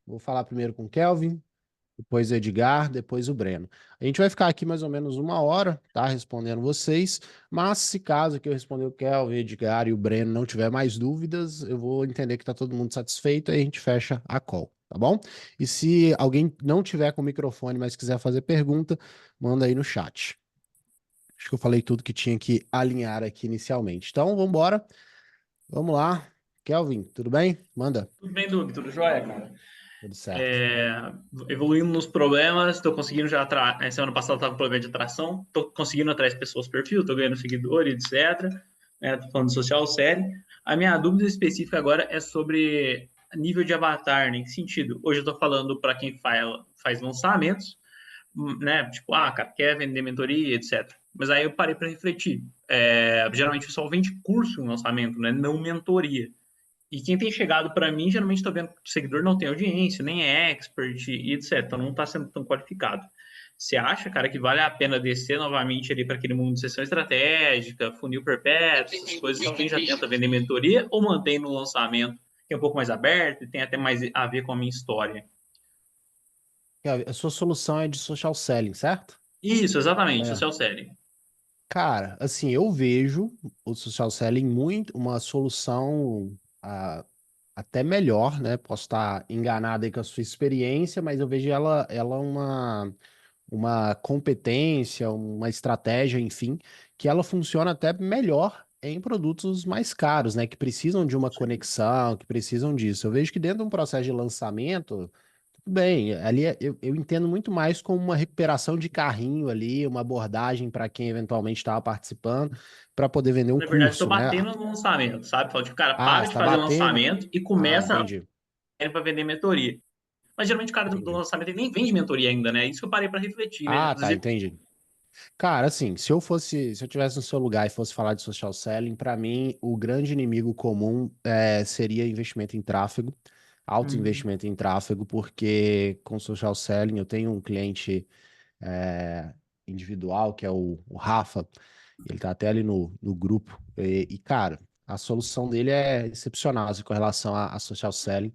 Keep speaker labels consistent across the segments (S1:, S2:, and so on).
S1: Vou falar primeiro com o Kelvin, depois o Edgar, depois o Breno. A gente vai ficar aqui mais ou menos uma hora, tá? Respondendo vocês. Mas se caso que eu responder o Kelvin, o Edgar e o Breno não tiver mais dúvidas, eu vou entender que tá todo mundo satisfeito e a gente fecha a call, tá bom? E se alguém não tiver com o microfone, mas quiser fazer pergunta, manda aí no chat. Acho que eu falei tudo que tinha que alinhar aqui inicialmente. Então, vamos embora. Vamos lá. Kelvin, tudo bem? Manda.
S2: Tudo bem, Doug? Tudo jóia, cara?
S1: Tudo certo.
S2: É, Evoluindo nos problemas, estou conseguindo já semana passada estava com problema de atração, estou conseguindo atrair as pessoas perfil, estou ganhando seguidores, etc. Tô falando de social série. A minha dúvida específica agora é sobre nível de avatar, né? Em que sentido? Hoje eu estou falando para quem faz lançamentos, né? Tipo, cara, quer vender mentoria, etc. Mas aí eu parei para refletir. Geralmente o pessoal vende curso em lançamento, né? Não mentoria. E quem tem chegado para mim, geralmente estou vendo que o seguidor não tem audiência, nem é expert e etc. Então não está sendo tão qualificado. Você acha, cara, que vale a pena descer novamente ali para aquele mundo de sessão estratégica, funil perpétuo, essas coisas que quem já tenta vender mentoria, ou mantém no lançamento, que é um pouco mais aberto e tem até mais a ver com a minha história?
S1: Kelvin, a sua solução é de social selling, certo?
S2: Isso, exatamente,
S1: É.
S2: social série.
S1: Cara, assim, eu vejo o social selling muito uma solução até melhor, né? Posso estar enganado aí com a sua experiência, mas eu vejo ela uma competência, uma estratégia, enfim, que ela funciona até melhor em produtos mais caros, né? Que precisam de uma conexão, que precisam disso. Eu vejo que dentro de um processo de lançamento, tudo bem, ali eu entendo muito mais como uma recuperação de carrinho ali, uma abordagem para quem eventualmente estava participando, para poder vender um
S2: Na verdade, estou
S1: curso, né?
S2: batendo no lançamento, sabe? Falo, tipo, cara,
S1: Ah,
S2: para
S1: você
S2: de
S1: está
S2: fazer
S1: batendo.
S2: lançamento e
S1: Ah,
S2: começa
S1: entendi,
S2: para vender mentoria. Mas geralmente o cara do
S1: entendi.
S2: lançamento ele nem vende mentoria ainda, né? Isso que eu parei para refletir, né?
S1: Ah,
S2: Às
S1: tá,
S2: vezes,
S1: entendi. Cara, assim, se eu tivesse no seu lugar e fosse falar de social selling, para mim, o grande inimigo comum seria investimento em tráfego, alto
S2: hum,
S1: investimento em tráfego, porque com social selling eu tenho um cliente é, individual, que é o Rafa, ele tá até ali no grupo, cara, a solução dele é excepcional assim, com relação a social selling,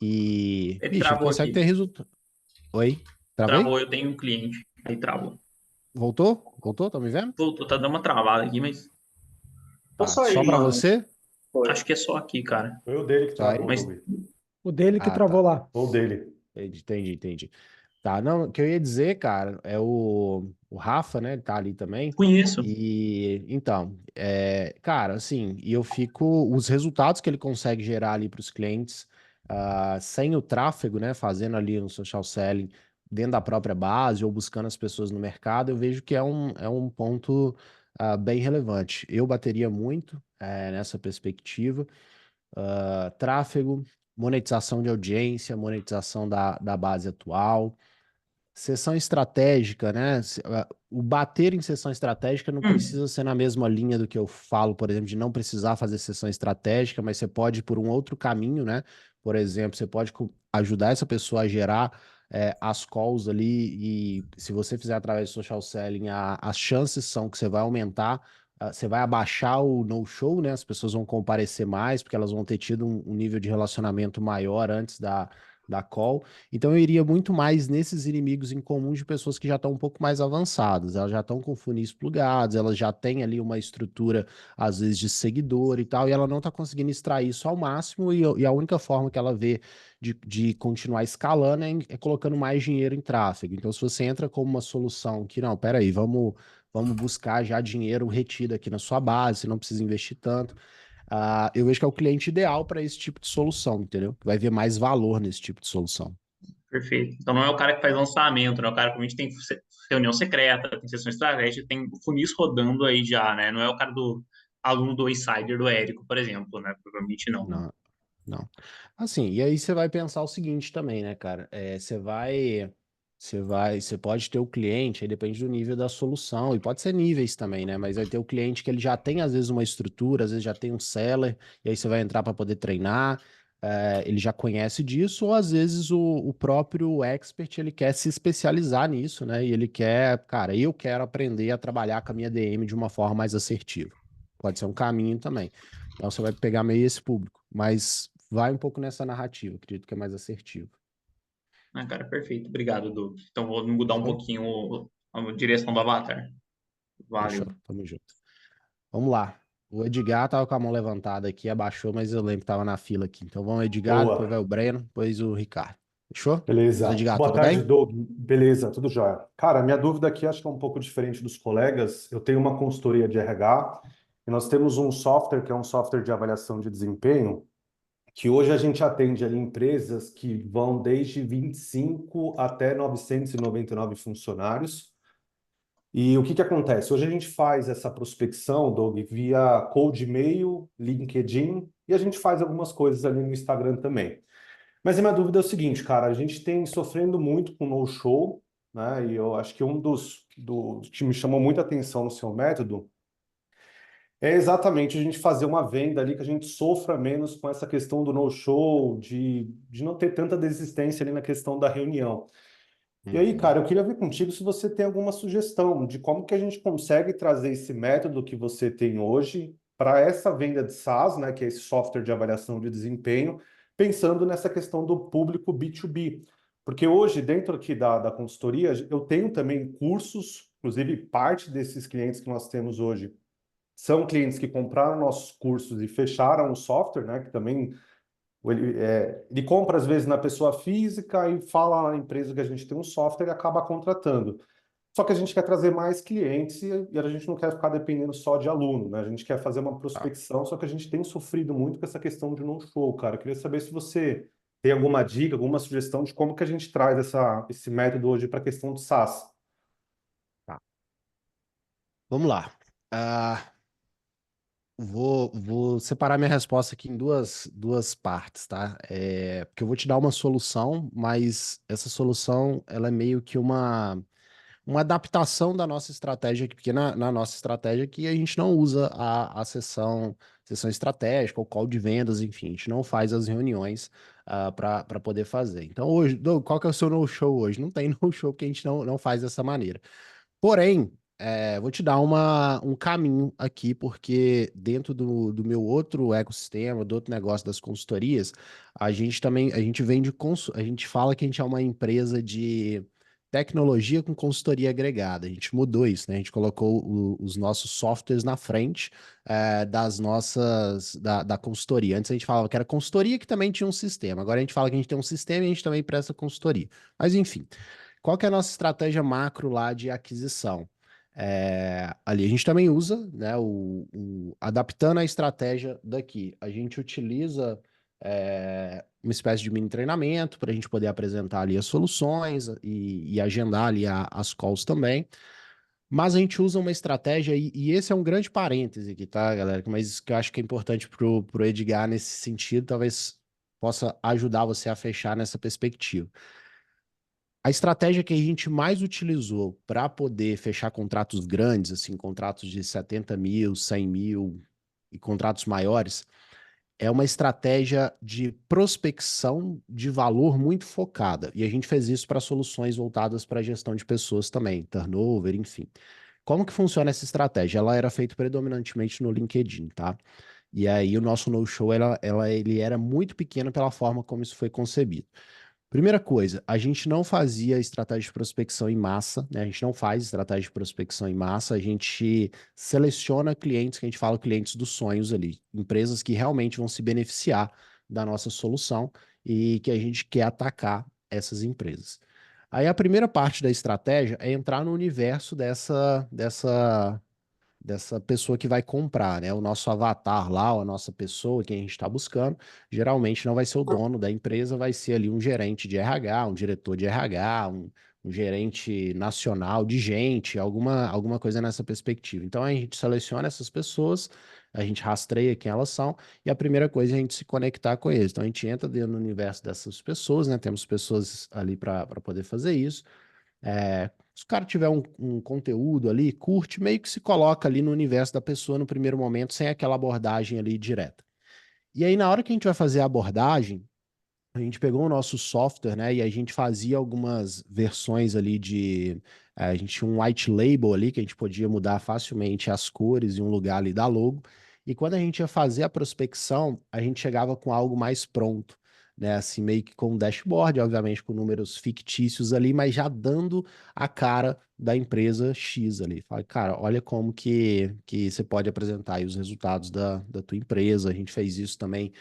S1: e,
S2: ele
S1: bicho, ele
S2: travou
S1: consegue ter
S2: aqui.
S1: resultado. Oi? Travei?
S2: Travou, eu tenho um cliente. Aí travou.
S1: Voltou? Voltou? Tá me vendo?
S2: Voltou, tá dando uma travada aqui, mas
S3: Foi
S1: Tá,
S3: só
S1: só
S3: ele,
S1: pra
S3: mano.
S1: você?
S3: Foi.
S2: acho que é só aqui, cara.
S3: Foi o dele que
S1: Só aí?
S3: travou,
S2: Mas
S3: Doug.
S4: O dele que
S1: Ah,
S4: travou
S1: tá.
S4: lá.
S3: Foi o dele.
S1: Entendi. Tá, não, o que eu ia dizer, cara, é o Rafa, né? Ele tá ali também.
S2: conheço.
S1: E então, cara, assim, e eu fico. Os resultados que ele consegue gerar ali para os clientes, sem o tráfego, né? Fazendo ali um social selling dentro da própria base ou buscando as pessoas no mercado, eu vejo que é um ponto bem relevante. Eu bateria muito nessa perspectiva. Tráfego, monetização de audiência, monetização da base atual, sessão estratégica, né? O bater em sessão estratégica não
S2: Hum,
S1: precisa ser na mesma linha do que eu falo, por exemplo, de não precisar fazer sessão estratégica, mas você pode ir por um outro caminho, né? Por exemplo, você pode ajudar essa pessoa a gerar as calls ali, e se você fizer através do social selling, as chances são que você vai aumentar. Você vai abaixar o no-show, né? As pessoas vão comparecer mais, porque elas vão ter tido um nível de relacionamento maior antes da call. Então eu iria muito mais nesses inimigos em comum de pessoas que já estão um pouco mais avançadas, elas já estão com funis plugados, elas já têm ali uma estrutura, às vezes, de seguidor e tal, e ela não está conseguindo extrair isso ao máximo, e a única forma que ela vê de continuar escalando é colocando mais dinheiro em tráfego. Então, se você entra como uma solução que, não, peraí, vamos buscar já dinheiro retido aqui na sua base, você não precisa investir tanto. Eu vejo que é o cliente ideal para esse tipo de solução, entendeu? Vai ver mais valor nesse tipo de solução.
S2: perfeito. Então não é o cara que faz lançamento, né? O cara que a gente tem reunião secreta, tem sessão estratégica, tem funis rodando aí já, né? Não é o cara do aluno do Insider do Érico, por exemplo, né? Provavelmente não.
S1: Não, não. Assim, e aí você vai pensar o seguinte também, né, cara? Você pode ter o cliente, aí depende do nível da solução, e pode ser níveis também, né? Mas vai ter o cliente que ele já tem, às vezes, uma estrutura, às vezes já tem um seller, e aí você vai entrar para poder treinar, ele já conhece disso, ou às vezes o próprio expert, ele quer se especializar nisso, né? E ele quer, cara, eu quero aprender a trabalhar com a minha DM de uma forma mais assertiva. Pode ser um caminho também. Então você vai pegar meio esse público, mas vai um pouco nessa narrativa, acredito que é mais assertivo.
S2: Ah, cara, perfeito. Obrigado, Doug. Então vou mudar um
S1: Show?
S2: pouquinho a direção do avatar.
S1: Fechou.
S2: Valeu.
S1: Tamo junto. Vamos lá. O Edgar tava com a mão levantada aqui, abaixou, mas eu lembro que tava na fila aqui. Então vamos Edgar, depois vai
S3: Boa,
S1: o Breno, depois o Ricardo. Fechou? Mas
S3: beleza.
S1: Edgar,
S3: Boa
S1: tudo
S3: tarde,
S1: bem?
S3: Doug. Beleza, tudo jóia. Cara, minha dúvida aqui acho que é um pouco diferente dos colegas. Eu tenho uma consultoria de RH e nós temos um software que é um software de avaliação de desempenho, que hoje a gente atende ali empresas que vão desde 25 até 999 funcionários. E o que que acontece? Hoje a gente faz essa prospecção, Doug, via cold e-mail, LinkedIn, e a gente faz algumas coisas ali no Instagram também. Mas a minha dúvida é o seguinte, cara, a gente tem sofrendo muito com no-show, né? E eu acho que um dos que me chamou muita atenção no seu método é exatamente a gente fazer uma venda ali que a gente sofra menos com essa questão do no-show, de não ter tanta desistência ali na questão da reunião. E aí,
S1: Uhum.
S3: cara, eu queria ver contigo se você tem alguma sugestão de como que a gente consegue trazer esse método que você tem hoje para essa venda de SaaS, né, que é esse software de avaliação de desempenho, pensando nessa questão do público B2B. Porque hoje, dentro aqui da consultoria, eu tenho também cursos, inclusive parte desses clientes que nós temos hoje são clientes que compraram nossos cursos e fecharam o software, né, que também ele compra, às vezes, na pessoa física e fala na empresa que a gente tem um software e acaba contratando. Só que a gente quer trazer mais clientes e a gente não quer ficar dependendo só de aluno, né? A gente quer fazer uma
S1: Tá.
S3: prospecção, só que a gente tem sofrido muito com essa questão de no-show, cara. Eu queria saber se você tem alguma dica, alguma sugestão de como que a gente traz esse método hoje para a questão do SaaS.
S1: Tá. Vamos lá. Ah, vou separar minha resposta aqui em duas partes, tá? Porque eu vou te dar uma solução, mas essa solução ela é meio que uma adaptação da nossa estratégia, porque na nossa estratégia aqui a gente não usa a sessão estratégica, o call de vendas, enfim, a gente não faz as reuniões para poder fazer. Então, hoje, qual que é o seu no-show hoje? Não tem no-show que a gente não faz dessa maneira. Porém, vou te dar um caminho aqui, porque dentro do meu outro ecossistema, do outro negócio das consultorias, a gente vende, a gente fala que a gente é uma empresa de tecnologia com consultoria agregada. A gente mudou isso, né? A gente colocou os nossos softwares na frente, da consultoria. Antes a gente falava que era consultoria que também tinha um sistema. Agora a gente fala que a gente tem um sistema e a gente também presta consultoria. Mas enfim. Qual que é a nossa estratégia macro lá de aquisição? Ali a gente também usa, né, adaptando a estratégia daqui. A gente utiliza uma espécie de mini treinamento para a gente poder apresentar ali as soluções e agendar ali as calls também. Mas a gente usa uma estratégia, e esse é um grande parêntese aqui, tá, galera? Mas que eu acho que é importante pro Edgar nesse sentido, talvez possa ajudar você a fechar nessa perspectiva. A estratégia que a gente mais utilizou para poder fechar contratos grandes, assim, contratos de 70 mil, 100 mil e contratos maiores, é uma estratégia de prospecção de valor muito focada. E a gente fez isso para soluções voltadas para a gestão de pessoas também, turnover, enfim. Como que funciona essa estratégia? Ela era feita predominantemente no LinkedIn, tá? E aí o nosso no-show, ele era muito pequeno pela forma como isso foi concebido. Primeira coisa, a gente não fazia estratégia de prospecção em massa, né? A gente não faz estratégia de prospecção em massa, a gente seleciona clientes que a gente fala clientes dos sonhos ali, empresas que realmente vão se beneficiar da nossa solução e que a gente quer atacar essas empresas. Aí a primeira parte da estratégia é entrar no universo dessa pessoa que vai comprar, né? O nosso avatar lá, a nossa pessoa que a gente está buscando, geralmente não vai ser o dono da empresa, vai ser ali um gerente de RH, um diretor de RH, um gerente nacional de gente, alguma coisa nessa perspectiva. Então a gente seleciona essas pessoas, a gente rastreia quem elas são, e a primeira coisa é a gente se conectar com eles. Então a gente entra dentro do universo dessas pessoas, né? Temos pessoas ali para poder fazer isso. Se o cara tiver um conteúdo ali, curte, meio que se coloca ali no universo da pessoa no primeiro momento, sem aquela abordagem ali direta. E aí, na hora que a gente vai fazer a abordagem, a gente pegou o nosso software, né, e a gente fazia algumas versões ali a gente tinha um white label ali, que a gente podia mudar facilmente as cores e um lugar ali da logo. E quando a gente ia fazer a prospecção, a gente chegava com algo mais pronto, né? Assim, meio que com um dashboard, obviamente com números fictícios ali, mas já dando a cara da empresa X ali. Fala, cara, olha como que você pode apresentar aí os resultados da tua empresa. A gente fez isso também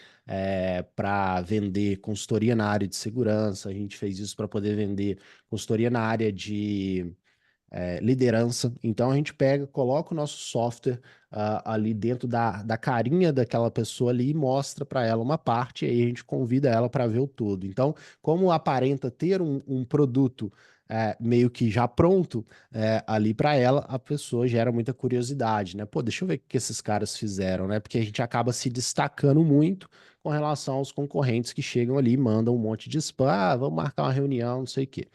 S1: para vender consultoria na área de segurança, a gente fez isso para poder vender consultoria na área de liderança. Então a gente pega, coloca o nosso software ali dentro da carinha daquela pessoa ali e mostra para ela uma parte, e aí a gente convida ela para ver o todo. Então, como aparenta ter um produto meio que já pronto ali para ela, a pessoa gera muita curiosidade, né? Pô, deixa eu ver o que esses caras fizeram, né? Porque a gente acaba se destacando muito com relação aos concorrentes que chegam ali e mandam um monte de spam, vamos marcar uma reunião, não sei o quê.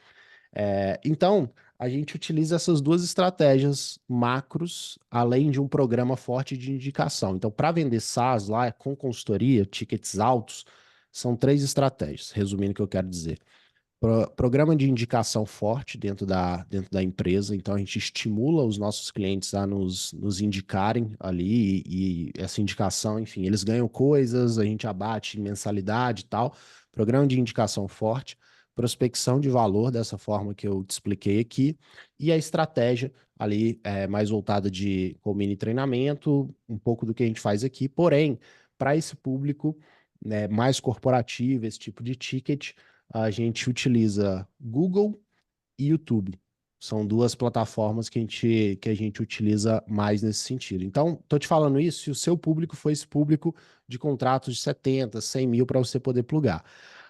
S1: Então, a gente utiliza essas duas estratégias macros, além de um programa forte de indicação. Então, para vender SaaS lá, com consultoria, tickets altos, são três estratégias, resumindo o que eu quero dizer. Programa de indicação forte dentro da empresa, então a gente estimula os nossos clientes a nos indicarem ali, e essa indicação, enfim, eles ganham coisas, a gente abate mensalidade e tal. Programa de indicação forte, prospecção de valor, dessa forma que eu te expliquei aqui, e a estratégia ali mais voltada com mini treinamento, um pouco do que a gente faz aqui, porém, para esse público, né, mais corporativo, esse tipo de ticket, a gente utiliza Google e YouTube. São duas plataformas que a gente utiliza mais nesse sentido. Então, estou te falando isso se o seu público for esse público de contratos de 70, 100 mil para você poder plugar.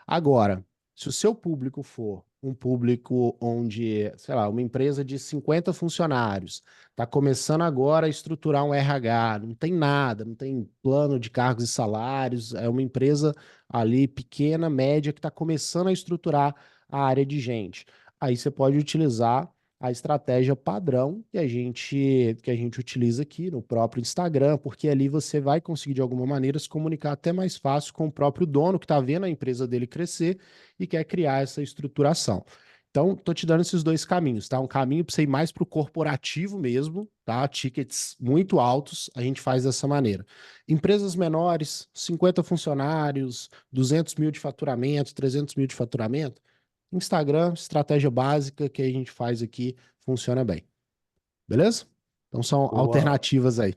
S1: Agora, se o seu público for um público onde, sei lá, uma empresa de 50 funcionários, está começando agora a estruturar um RH, não tem nada, não tem plano de cargos e salários, é uma empresa ali pequena, média, que está começando a estruturar a área de gente. Aí você pode utilizar a estratégia padrão que a gente utiliza aqui no próprio Instagram, porque ali você vai conseguir de alguma maneira se comunicar até mais fácil com o próprio dono que está vendo a empresa dele crescer e quer criar essa estruturação. Então, tô te dando esses dois caminhos, tá? Um caminho para você ir mais para o corporativo mesmo, tá? Tickets muito altos, a gente faz dessa maneira. Empresas menores, 50 funcionários, 200 mil de faturamento, 300 mil de faturamento, Instagram, estratégia básica que a gente faz aqui, funciona bem. Beleza? Então são
S3: Boa.
S1: alternativas aí.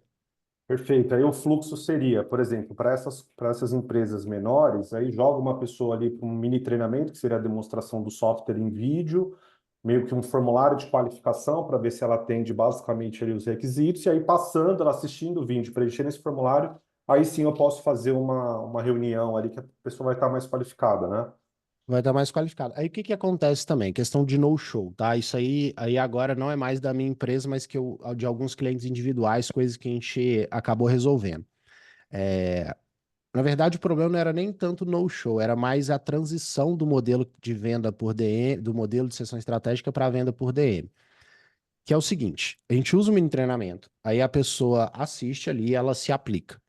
S3: Perfeito. Aí o fluxo seria, por exemplo, para essas empresas menores, aí joga uma pessoa ali para um mini treinamento, que seria a demonstração do software em vídeo, meio que um formulário de qualificação para ver se ela atende basicamente ali os requisitos, e aí passando, ela assistindo o vídeo, preenchendo esse formulário, aí sim eu posso fazer uma reunião ali que a pessoa vai estar mais qualificada, né?
S1: Vai estar mais qualificado. Aí o que que acontece também? Questão de no-show, tá? Isso aí agora não é mais da minha empresa, mas de alguns clientes individuais, coisas que a gente acabou resolvendo. Na verdade, o problema não era nem tanto no-show, era mais a transição do modelo de venda por DM, do modelo de sessão estratégica para a venda por DM. Que é o seguinte: a gente usa o mini treinamento, aí a pessoa assiste ali, ela se aplica.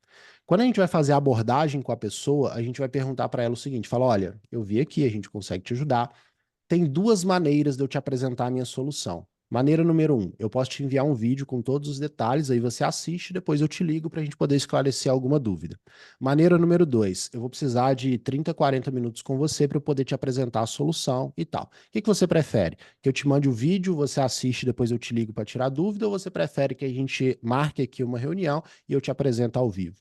S1: Quando a gente vai fazer a abordagem com a pessoa, a gente vai perguntar para ela o seguinte: fala, olha, eu vi aqui, a gente consegue te ajudar. Tem duas maneiras de eu te apresentar a minha solução. Maneira número um, eu posso te enviar um vídeo com todos os detalhes, aí você assiste, depois eu te ligo para a gente poder esclarecer alguma dúvida. Maneira número dois, eu vou precisar de 30, 40 minutos com você para eu poder te apresentar a solução e tal. O que que você prefere? Que eu te mande o vídeo, você assiste, depois eu te ligo para tirar dúvida, ou você prefere que a gente marque aqui uma reunião e eu te apresento ao vivo?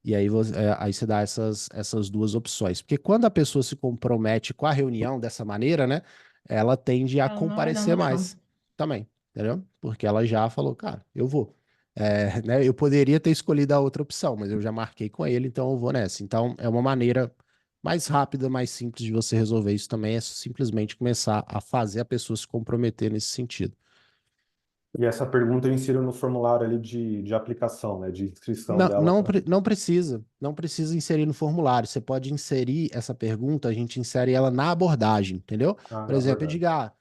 S1: E aí você dá essas duas opções. Porque quando a pessoa se compromete com a reunião dessa maneira, né? Ela tende a
S2: Ela não vai dar
S1: comparecer
S2: no show.
S1: mais também, entendeu? Porque ela já falou, cara, eu vou. Né, eu poderia ter escolhido a outra opção, mas eu já marquei com ele, então eu vou nessa. Então é uma maneira mais rápida, mais simples de você resolver isso também, é simplesmente começar a fazer a pessoa se comprometer nesse sentido.
S3: E essa pergunta eu insiro no formulário ali de aplicação, né? De inscrição
S1: Não,
S3: dela
S1: não,
S3: para.
S1: não precisa inserir no formulário. Você pode inserir essa pergunta, a gente insere ela na abordagem, entendeu?
S3: Ah,
S1: Por
S3: na
S1: exemplo,
S3: verdade.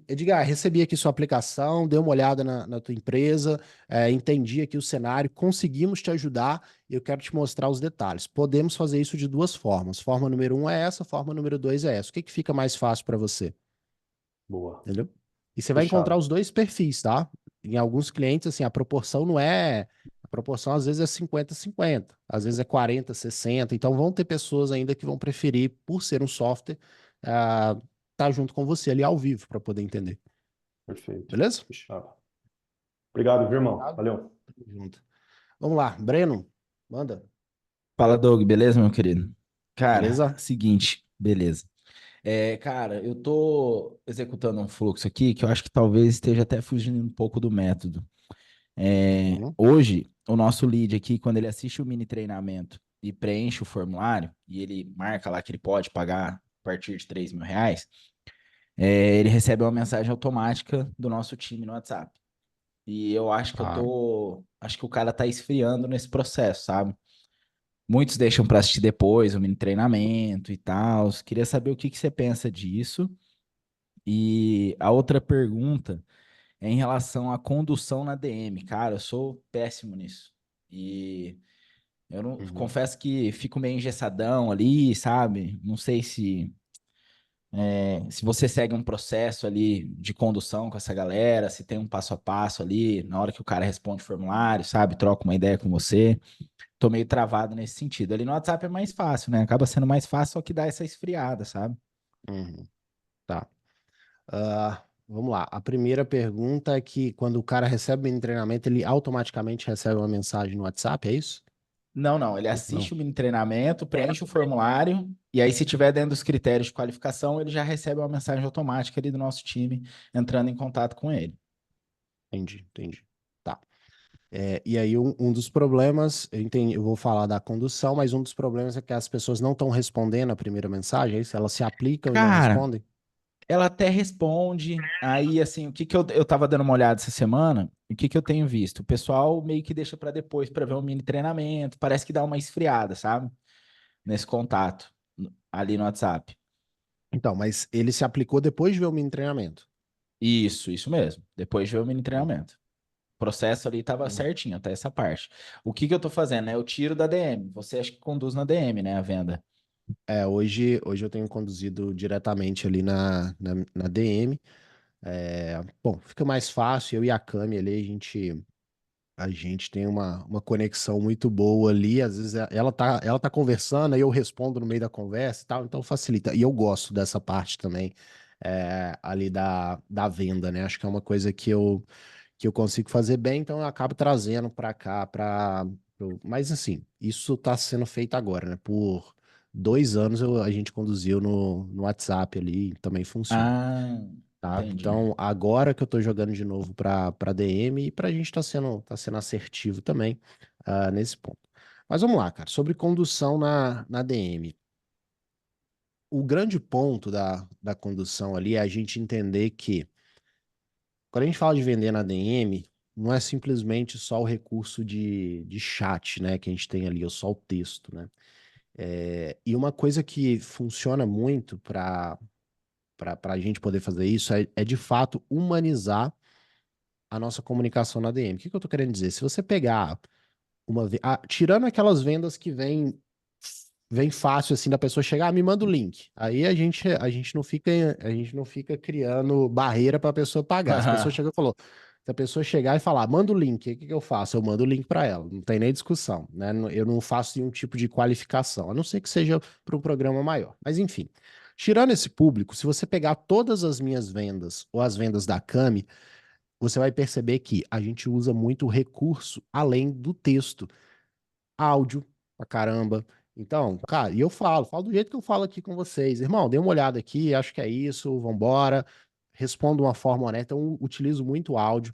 S1: Edgar, recebi aqui sua aplicação, dei uma olhada na tua empresa, entendi aqui o cenário, conseguimos te ajudar e eu quero te mostrar os detalhes. Podemos fazer isso de duas formas. Forma número um é essa, forma número dois é essa. O que que fica mais fácil para você?
S3: Boa.
S1: Entendeu? E você vai encontrar
S3: Fechado.
S1: os dois perfis, tá? Em alguns clientes, assim, a proporção não é proporção às vezes é 50-50, às vezes é 40-60. Então vão ter pessoas ainda que vão preferir, por ser um software, tá junto com você ali ao vivo para poder entender.
S3: Perfeito.
S1: Beleza?
S3: Fechado. Obrigado, viu, irmão?
S1: Tá?
S3: Valeu.
S1: Tamo junto. Vamos lá, Breno, manda.
S4: Fala, Doug, beleza, meu querido? Cara,
S1: Beleza?
S4: seguinte, beleza. Cara, eu tô executando um fluxo aqui que eu acho que talvez esteja até fugindo um pouco do método.
S1: Uhum.
S4: Hoje, o nosso lead aqui, quando ele assiste o mini treinamento e preenche o formulário, e ele marca lá que ele pode pagar a partir de R$ 3.000, ele recebe uma mensagem automática do nosso time no WhatsApp. E eu acho que
S1: Tá.
S4: acho que o cara tá esfriando nesse processo, sabe? Muitos deixam para assistir depois o mini treinamento e tal. Queria saber o que que você pensa disso. E a outra pergunta é em relação à condução na DM. Cara, eu sou péssimo nisso. E eu não
S1: Uhum.
S4: confesso que fico meio engessadão ali, sabe? Não sei se você segue um processo ali de condução com essa galera, se tem um passo a passo ali, na hora que o cara responde o formulário, sabe? Troca uma ideia com você. Tô meio travado nesse sentido. Ali no WhatsApp é mais fácil, né? Acaba sendo mais fácil, só que dá essa esfriada, sabe?
S1: Uhum. Tá. Vamos lá. A primeira pergunta é que quando o cara recebe o mini treinamento, ele automaticamente recebe uma mensagem no WhatsApp, é isso?
S4: Não, não. Ele
S1: Não.
S4: assiste o mini treinamento, preenche o formulário, e aí, se tiver dentro dos critérios de qualificação, ele já recebe uma mensagem automática ali do nosso time entrando em contato com ele.
S1: Entendi. Tá. E aí, um dos problemas, eu entendi, eu vou falar da condução, mas um dos problemas é que as pessoas não estão respondendo a primeira mensagem, é isso? Elas se aplicam e não
S4: Cara,
S1: respondem?
S4: ela até responde. Aí, assim, o que que eu tava dando uma olhada essa semana, o que que eu tenho visto? O pessoal meio que deixa para depois para ver o mini treinamento, parece que dá uma esfriada, sabe? Nesse contato ali no WhatsApp.
S1: Então, mas ele se aplicou depois de ver o mini treinamento.
S4: Isso mesmo. Depois de ver o mini
S1: Hum,
S4: treinamento. O processo ali estava
S1: hum.
S4: certinho, até essa parte. O que que eu tô fazendo, né? Eu tiro da DM. Você acha que conduz na DM, né, a venda?
S1: Hoje eu tenho conduzido diretamente ali na DM. Bom, fica mais fácil, eu e a Cami ali, a gente tem uma conexão muito boa ali, às vezes ela tá conversando, aí eu respondo no meio da conversa e tal, então facilita. E eu gosto dessa parte também, ali da venda, né? Acho que é uma coisa que eu consigo fazer bem, então eu acabo trazendo para cá, mas assim, isso está sendo feito agora, né? Por 2 anos a gente conduziu no WhatsApp ali, também funciona.
S4: Ah,
S1: Tá?
S4: entendi.
S1: Então, agora que eu tô jogando de novo pra DM, e pra gente tá sendo assertivo também, nesse ponto. Mas vamos lá, cara. Sobre condução na DM. O grande ponto da condução ali é a gente entender que, quando a gente fala de vender na DM, não é simplesmente só o recurso de chat, né, que a gente tem ali, ou só o texto, né? E uma coisa que funciona muito para a gente poder fazer isso é de fato humanizar a nossa comunicação na DM. O que que eu tô querendo dizer? Se você pegar tirando aquelas vendas que vem fácil assim da pessoa chegar, me manda o link. Aí a gente não fica criando barreira para a pessoa pagar. Se a pessoa chega e falou, se a pessoa chegar e falar, manda o link, o que que eu faço? Eu mando o link para ela. Não tem nem discussão, né? Eu não faço nenhum tipo de qualificação, a não ser que seja para um programa maior. Mas enfim, tirando esse público, se você pegar todas as minhas vendas ou as vendas da Cami, você vai perceber que a gente usa muito recurso além do texto, áudio pra caramba. Então, cara, e eu falo do jeito que eu falo aqui com vocês. Irmão, dê uma olhada aqui, acho que é isso, vambora. Respondo de uma forma honesta, eu utilizo muito áudio.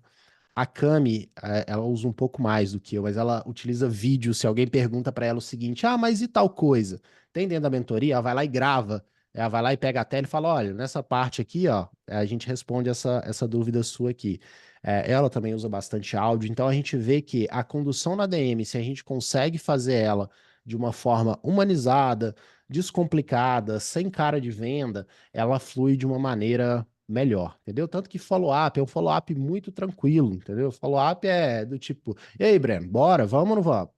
S1: A Cami, ela usa um pouco mais do que eu, mas ela utiliza vídeo. Se alguém pergunta pra ela o seguinte: mas e tal coisa? Tem dentro da mentoria? Ela vai lá e grava. Ela vai lá e pega a tela e fala: olha, nessa parte aqui, ó, a gente responde essa dúvida sua aqui. Ela também usa bastante áudio, então a gente vê que a condução na DM, se a gente consegue fazer ela de uma forma humanizada, descomplicada, sem cara de venda, ela flui de uma maneira melhor, entendeu? Tanto que follow-up é um follow-up muito tranquilo, entendeu? Follow-up é do tipo, e aí, Breno, bora, vamos ou não vamos?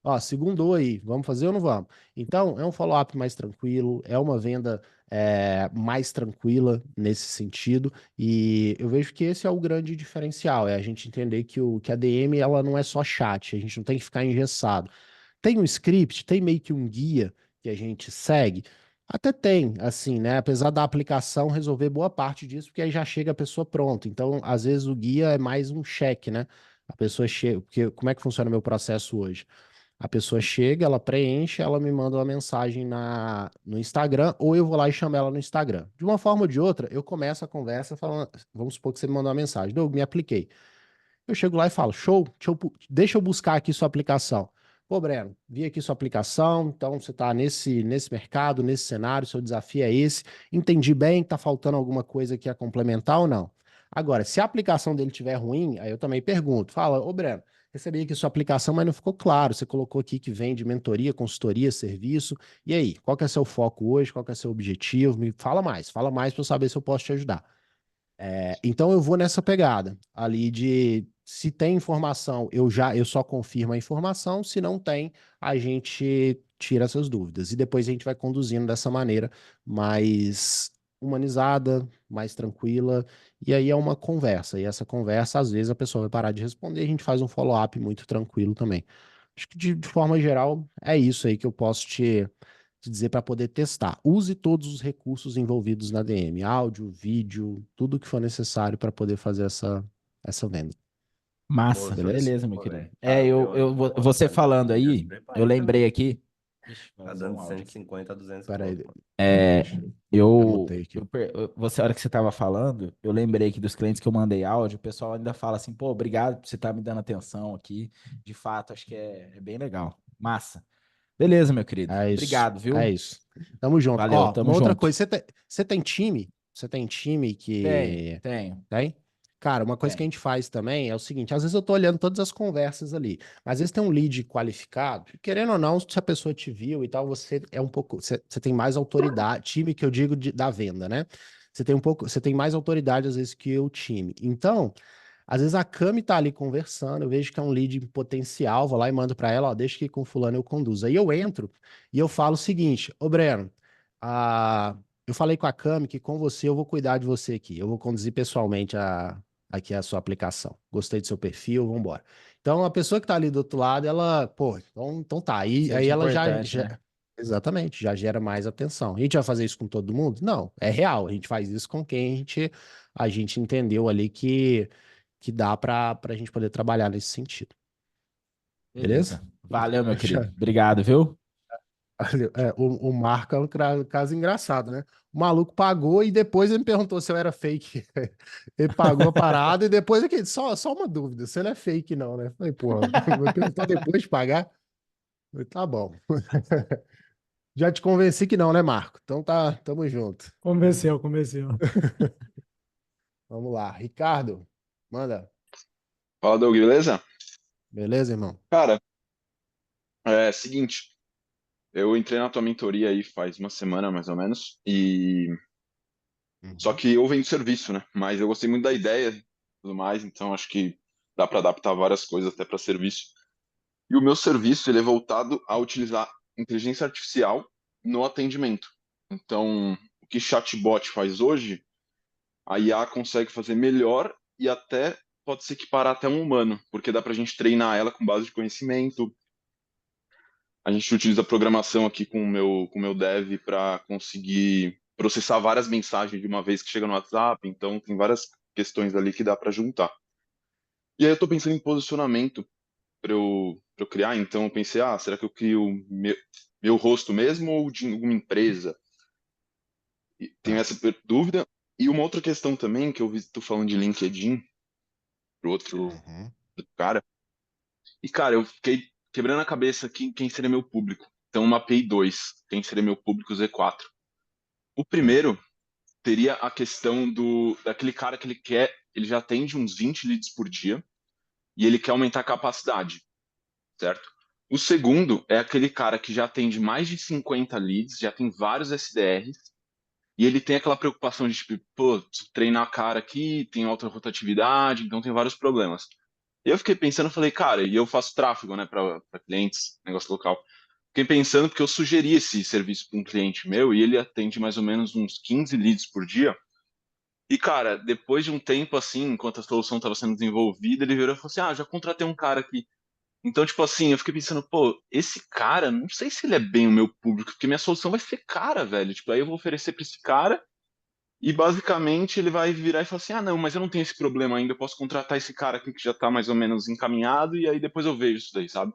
S1: Ó, segundou aí, vamos fazer ou não vamos? Então, é um follow-up mais tranquilo, é uma venda mais tranquila nesse sentido, e eu vejo que esse é o grande diferencial, é a gente entender que a DM ela não é só chat, a gente não tem que ficar engessado. Tem um script, tem meio que um guia que a gente segue, até tem, assim, né? Apesar da aplicação resolver boa parte disso, porque aí já chega a pessoa pronta. Então, às vezes o guia é mais um cheque, né? A pessoa chega, porque como é que funciona o meu processo hoje? A pessoa chega, ela preenche, ela me manda uma mensagem no Instagram, ou eu vou lá e chamo ela no Instagram. De uma forma ou de outra, eu começo a conversa falando, vamos supor que você me mandou uma mensagem, eu me apliquei. Eu chego lá e falo, show, deixa eu buscar aqui sua aplicação. Pô, Breno, vi aqui sua aplicação, então você está nesse mercado, nesse cenário, seu desafio é esse. Entendi bem, tá faltando alguma coisa aqui a complementar ou não? Agora, se a aplicação dele estiver ruim, aí eu também pergunto, fala, ô Breno, recebi aqui sua aplicação, mas não ficou claro. Você colocou aqui que vende mentoria, consultoria, serviço. E aí, qual que é seu foco hoje? Qual que é seu objetivo? Me fala mais para eu saber se eu posso te ajudar. Então eu vou nessa pegada ali de se tem informação, eu só confirmo a informação, se não tem, a gente tira essas dúvidas e depois a gente vai conduzindo dessa maneira mais humanizada, mais tranquila, e aí é uma conversa, e essa conversa às vezes a pessoa vai parar de responder, e a gente faz um follow-up muito tranquilo também. Acho que de forma geral é isso aí que eu posso te dizer para poder testar. Use todos os recursos envolvidos na DM, áudio, vídeo, tudo que for necessário para poder fazer essa venda.
S5: Pô,
S4: Massa,
S5: show de
S1: Beleza?
S4: beleza, meu
S5: bola,
S4: querido.
S5: velho. Cara,
S4: Você falando
S5: já se
S4: aí,
S5: prepara
S4: eu
S5: aí
S4: lembrei
S5: também.
S4: aqui. Ixi,
S5: Tá
S4: vazou
S5: dando
S4: um áudio aqui.
S5: 150 a 200
S1: Peraí,
S5: conto, mano.
S4: É,
S1: anotei aqui.
S4: a hora que você estava falando, eu lembrei que dos clientes que eu mandei áudio, o pessoal ainda fala assim, pô, obrigado por você estar me dando atenção aqui. De fato, acho que é bem legal. Massa. Beleza, meu querido.
S1: É isso,
S4: Obrigado,
S1: é
S4: viu?
S1: isso. Tamo junto.
S4: Valeu,
S1: Ó,
S4: tamo
S1: uma outra
S4: junto.
S1: coisa, você tem time? Você tem time que
S4: Tenho.
S1: tem? Cara, uma coisa que a
S4: Tem.
S1: gente faz também é o seguinte, às vezes eu tô olhando todas as conversas ali, mas às vezes tem um lead qualificado, querendo ou não, se a pessoa te viu e tal, você é um pouco, você tem mais autoridade, time que eu digo da venda, né? Você tem mais autoridade às vezes que o time. Então, às vezes a Cami tá ali conversando, eu vejo que é um lead potencial, vou lá e mando para ela, ó, deixa que com fulano eu conduzo. Aí eu entro e eu falo o seguinte, ô Breno, eu falei com a Cami que com você eu vou cuidar de você aqui, eu vou conduzir pessoalmente aqui a sua aplicação. Gostei do seu perfil, vamos embora. Então a pessoa que tá ali do outro lado, ela, pô, então tá, aí
S4: Sente
S1: ela
S4: importante, né?
S1: exatamente, já gera mais atenção. A gente vai fazer isso com todo mundo? Não, é real, a gente faz isso com quem a gente entendeu ali que dá para a gente poder trabalhar nesse sentido. Beleza?
S4: Beleza. Valeu, meu querido.
S1: Já-
S4: Obrigado, viu?
S1: o Marco é um caso engraçado, né? O maluco pagou e depois ele me perguntou se eu era fake. Ele pagou a parada e depois aqui, só uma dúvida, você não é fake não, né? Falei, porra, me perguntou depois de pagar? Falei, tá bom. Já te convenci que não, né, Marco? Então tá, tamo junto.
S6: Convenceu, convenceu.
S1: Vamos lá. Ricardo, manda.
S7: Fala, Doug, beleza?
S1: Beleza, irmão?
S7: Cara, seguinte, eu entrei na tua mentoria aí faz uma semana, mais ou menos, e só
S1: Uhum.
S7: que eu vendo serviço, né? Mas eu gostei muito da ideia e tudo mais, então acho que dá para adaptar várias coisas até para serviço. E o meu serviço, ele é voltado a utilizar inteligência artificial no atendimento. Então, o que chatbot faz hoje, a IA consegue fazer melhor e até pode se equiparar até um humano, porque dá para a gente treinar ela com base de conhecimento. A gente utiliza programação aqui com o meu dev para conseguir processar várias mensagens de uma vez que chega no WhatsApp, então tem várias questões ali que dá para juntar. E aí eu estou pensando em posicionamento para eu criar, então eu pensei, será que eu crio meu rosto mesmo ou de alguma empresa? E tenho
S1: Tá.
S7: essa dúvida. E uma outra questão também, que eu vi tu falando de LinkedIn, pro outro
S1: Uhum.
S7: cara, e cara, eu fiquei quebrando a cabeça aqui em quem seria meu público. Então eu mapeei dois, quem seria meu público Z4. O
S1: Tá.
S7: primeiro teria a questão daquele cara que ele já atende uns 20 leads por dia e ele quer aumentar a capacidade, certo? O segundo é aquele cara que já atende mais de 50 leads, já tem vários SDRs e ele tem aquela preocupação de tipo, pô, treinar a cara aqui, tem alta rotatividade, então tem vários problemas. E eu fiquei pensando, falei, cara, e eu faço tráfego, né, para clientes, negócio local. Fiquei pensando porque eu sugeri esse serviço para um cliente meu e ele atende mais ou menos uns 15 leads por dia. E, cara, depois de um tempo assim, enquanto a solução estava sendo desenvolvida, ele virou e falou assim: ah, já contratei um cara aqui. Então, tipo assim, eu fiquei pensando, pô, esse cara, não sei se ele é bem o meu público, porque minha solução vai ser cara, velho. Tipo, aí eu vou oferecer pra esse cara e basicamente ele vai virar e falar assim: ah, não, mas eu não tenho esse problema ainda, eu posso contratar esse cara aqui que já tá mais ou menos encaminhado e aí depois eu vejo isso daí, sabe?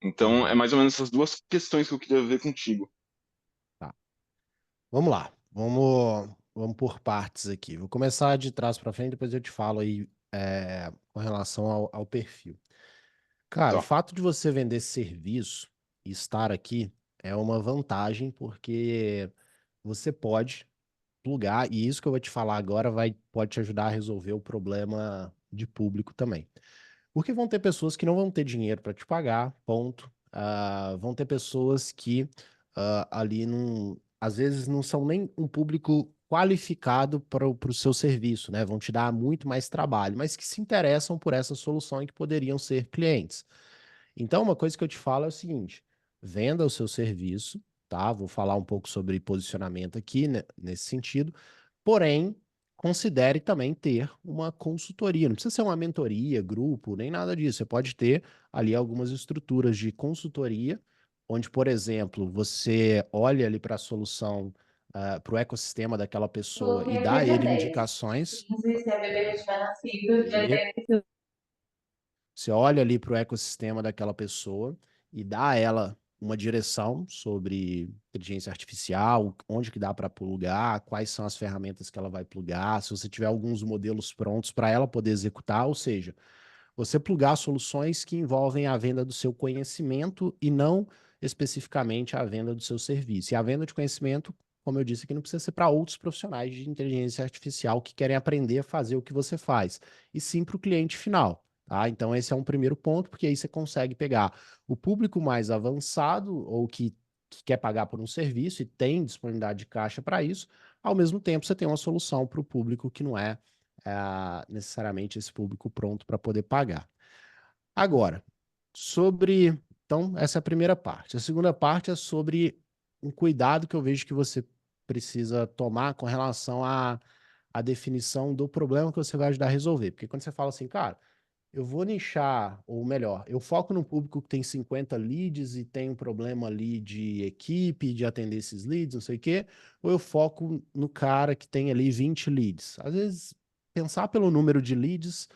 S7: Então, é
S1: Uhum.
S7: mais ou menos essas duas questões que eu queria ver contigo.
S1: Tá. Vamos lá. Vamos por partes aqui. Vou começar de trás para frente, depois eu te falo aí com relação ao perfil. Cara, o
S7: Tá.
S1: fato de você vender serviço e estar aqui é uma vantagem, porque você pode plugar, e isso que eu vou te falar agora pode te ajudar a resolver o problema de público também. Porque vão ter pessoas que não vão ter dinheiro para te pagar, ponto. Vão ter pessoas que ali não, às vezes não são nem um público qualificado para o seu serviço, né? Vão te dar muito mais trabalho, mas que se interessam por essa solução e que poderiam ser clientes. Então, uma coisa que eu te falo é o seguinte: venda o seu serviço, tá? Vou falar um pouco sobre posicionamento aqui, né, nesse sentido. Porém, considere também ter uma consultoria. Não precisa ser uma mentoria, grupo, nem nada disso. Você pode ter ali algumas estruturas de consultoria, onde, por exemplo, você olha ali para a solução, para o ecossistema daquela pessoa e
S5: Coloquei
S1: dá
S5: até
S1: a
S5: dia
S1: ele
S5: 10.
S1: indicações.
S5: 15, se a bebê já tiver nascido, dia
S1: E
S5: 10.
S1: você olha ali para o ecossistema daquela pessoa e dá a ela uma direção sobre inteligência artificial, onde que dá para plugar, quais são as ferramentas que ela vai plugar, se você tiver alguns modelos prontos para ela poder executar, ou seja, você plugar soluções que envolvem a venda do seu conhecimento e não especificamente a venda do seu serviço. E a venda de conhecimento, como eu disse aqui, não precisa ser para outros profissionais de inteligência artificial que querem aprender a fazer o que você faz, e sim para o cliente final. Tá? Então, esse é um primeiro ponto, porque aí você consegue pegar o público mais avançado ou que quer pagar por um serviço e tem disponibilidade de caixa para isso. Ao mesmo tempo, você tem uma solução para o público que não é necessariamente esse público pronto para poder pagar. Agora, sobre. Então, essa é a primeira parte. A segunda parte é sobre um cuidado que eu vejo que você precisa tomar com relação à definição do problema que você vai ajudar a resolver. Porque quando você fala assim, cara, eu vou nichar, ou melhor, eu foco no público que tem 50 leads e tem um problema ali de equipe, de atender esses leads, não sei o quê, ou eu foco no cara que tem ali 20 leads. Às vezes, pensar pelo número de leads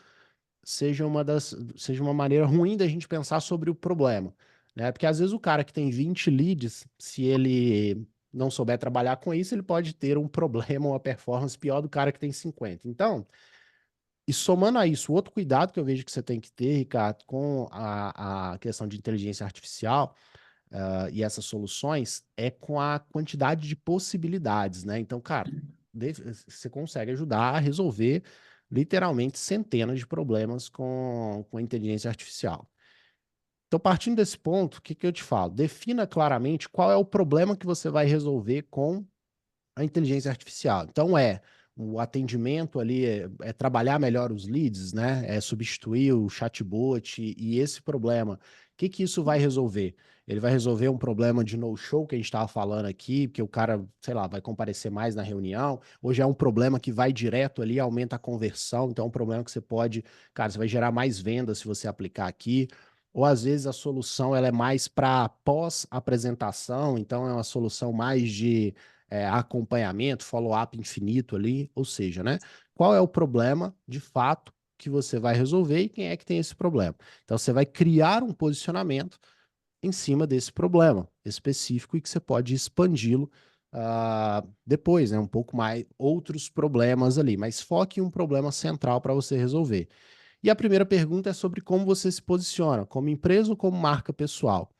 S1: seja uma maneira ruim da gente pensar sobre o problema, né? Porque às vezes o cara que tem 20 leads, se ele não souber trabalhar com isso, ele pode ter um problema, uma performance pior do cara que tem 50. Então, e somando a isso, outro cuidado que eu vejo que você tem que ter, Ricardo, com a questão de inteligência artificial, e essas soluções, é com a quantidade de possibilidades, né? Então, cara, você consegue ajudar a resolver literalmente centenas de problemas com a inteligência artificial. Então, partindo desse ponto, o que que eu te falo? Defina claramente qual é o problema que você vai resolver com a inteligência artificial. Então, o atendimento ali, é trabalhar melhor os leads, né? É substituir o chatbot e esse problema. O que que isso vai resolver? Ele vai resolver um problema de no-show que a gente estava falando aqui, porque o cara, sei lá, vai comparecer mais na reunião. Hoje é um problema que vai direto ali, aumenta a conversão. Então, é um problema que você pode, cara, você vai gerar mais vendas se você aplicar aqui. Ou às vezes a solução ela é mais para pós-apresentação, então é uma solução mais de acompanhamento, follow-up infinito ali, ou seja, né? Qual é o problema de fato que você vai resolver e quem é que tem esse problema? Então você vai criar um posicionamento em cima desse problema específico e que você pode expandi-lo depois, né? Um pouco mais outros problemas ali, mas foque em um problema central para você resolver. E a primeira pergunta é sobre como você se posiciona, como empresa ou como marca pessoal.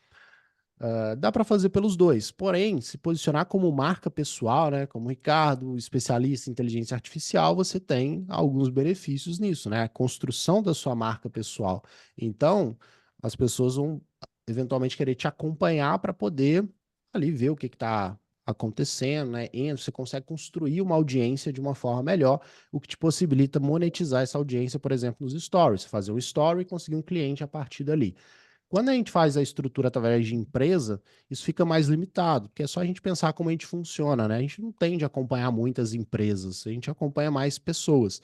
S1: Dá para fazer pelos dois, porém, se posicionar como marca pessoal, né, como Ricardo, especialista em inteligência artificial, você tem alguns benefícios nisso, né? A construção da sua marca pessoal. Então, as pessoas vão eventualmente querer te acompanhar para poder ali ver o que está acontecendo, né? Você consegue construir uma audiência de uma forma melhor, o que te possibilita monetizar essa audiência, por exemplo, nos stories. Fazer um story e conseguir um cliente a partir dali. Quando a gente faz a estrutura através de empresa, isso fica mais limitado, porque é só a gente pensar como a gente funciona, né? A gente não tende a acompanhar muitas empresas, a gente acompanha mais pessoas.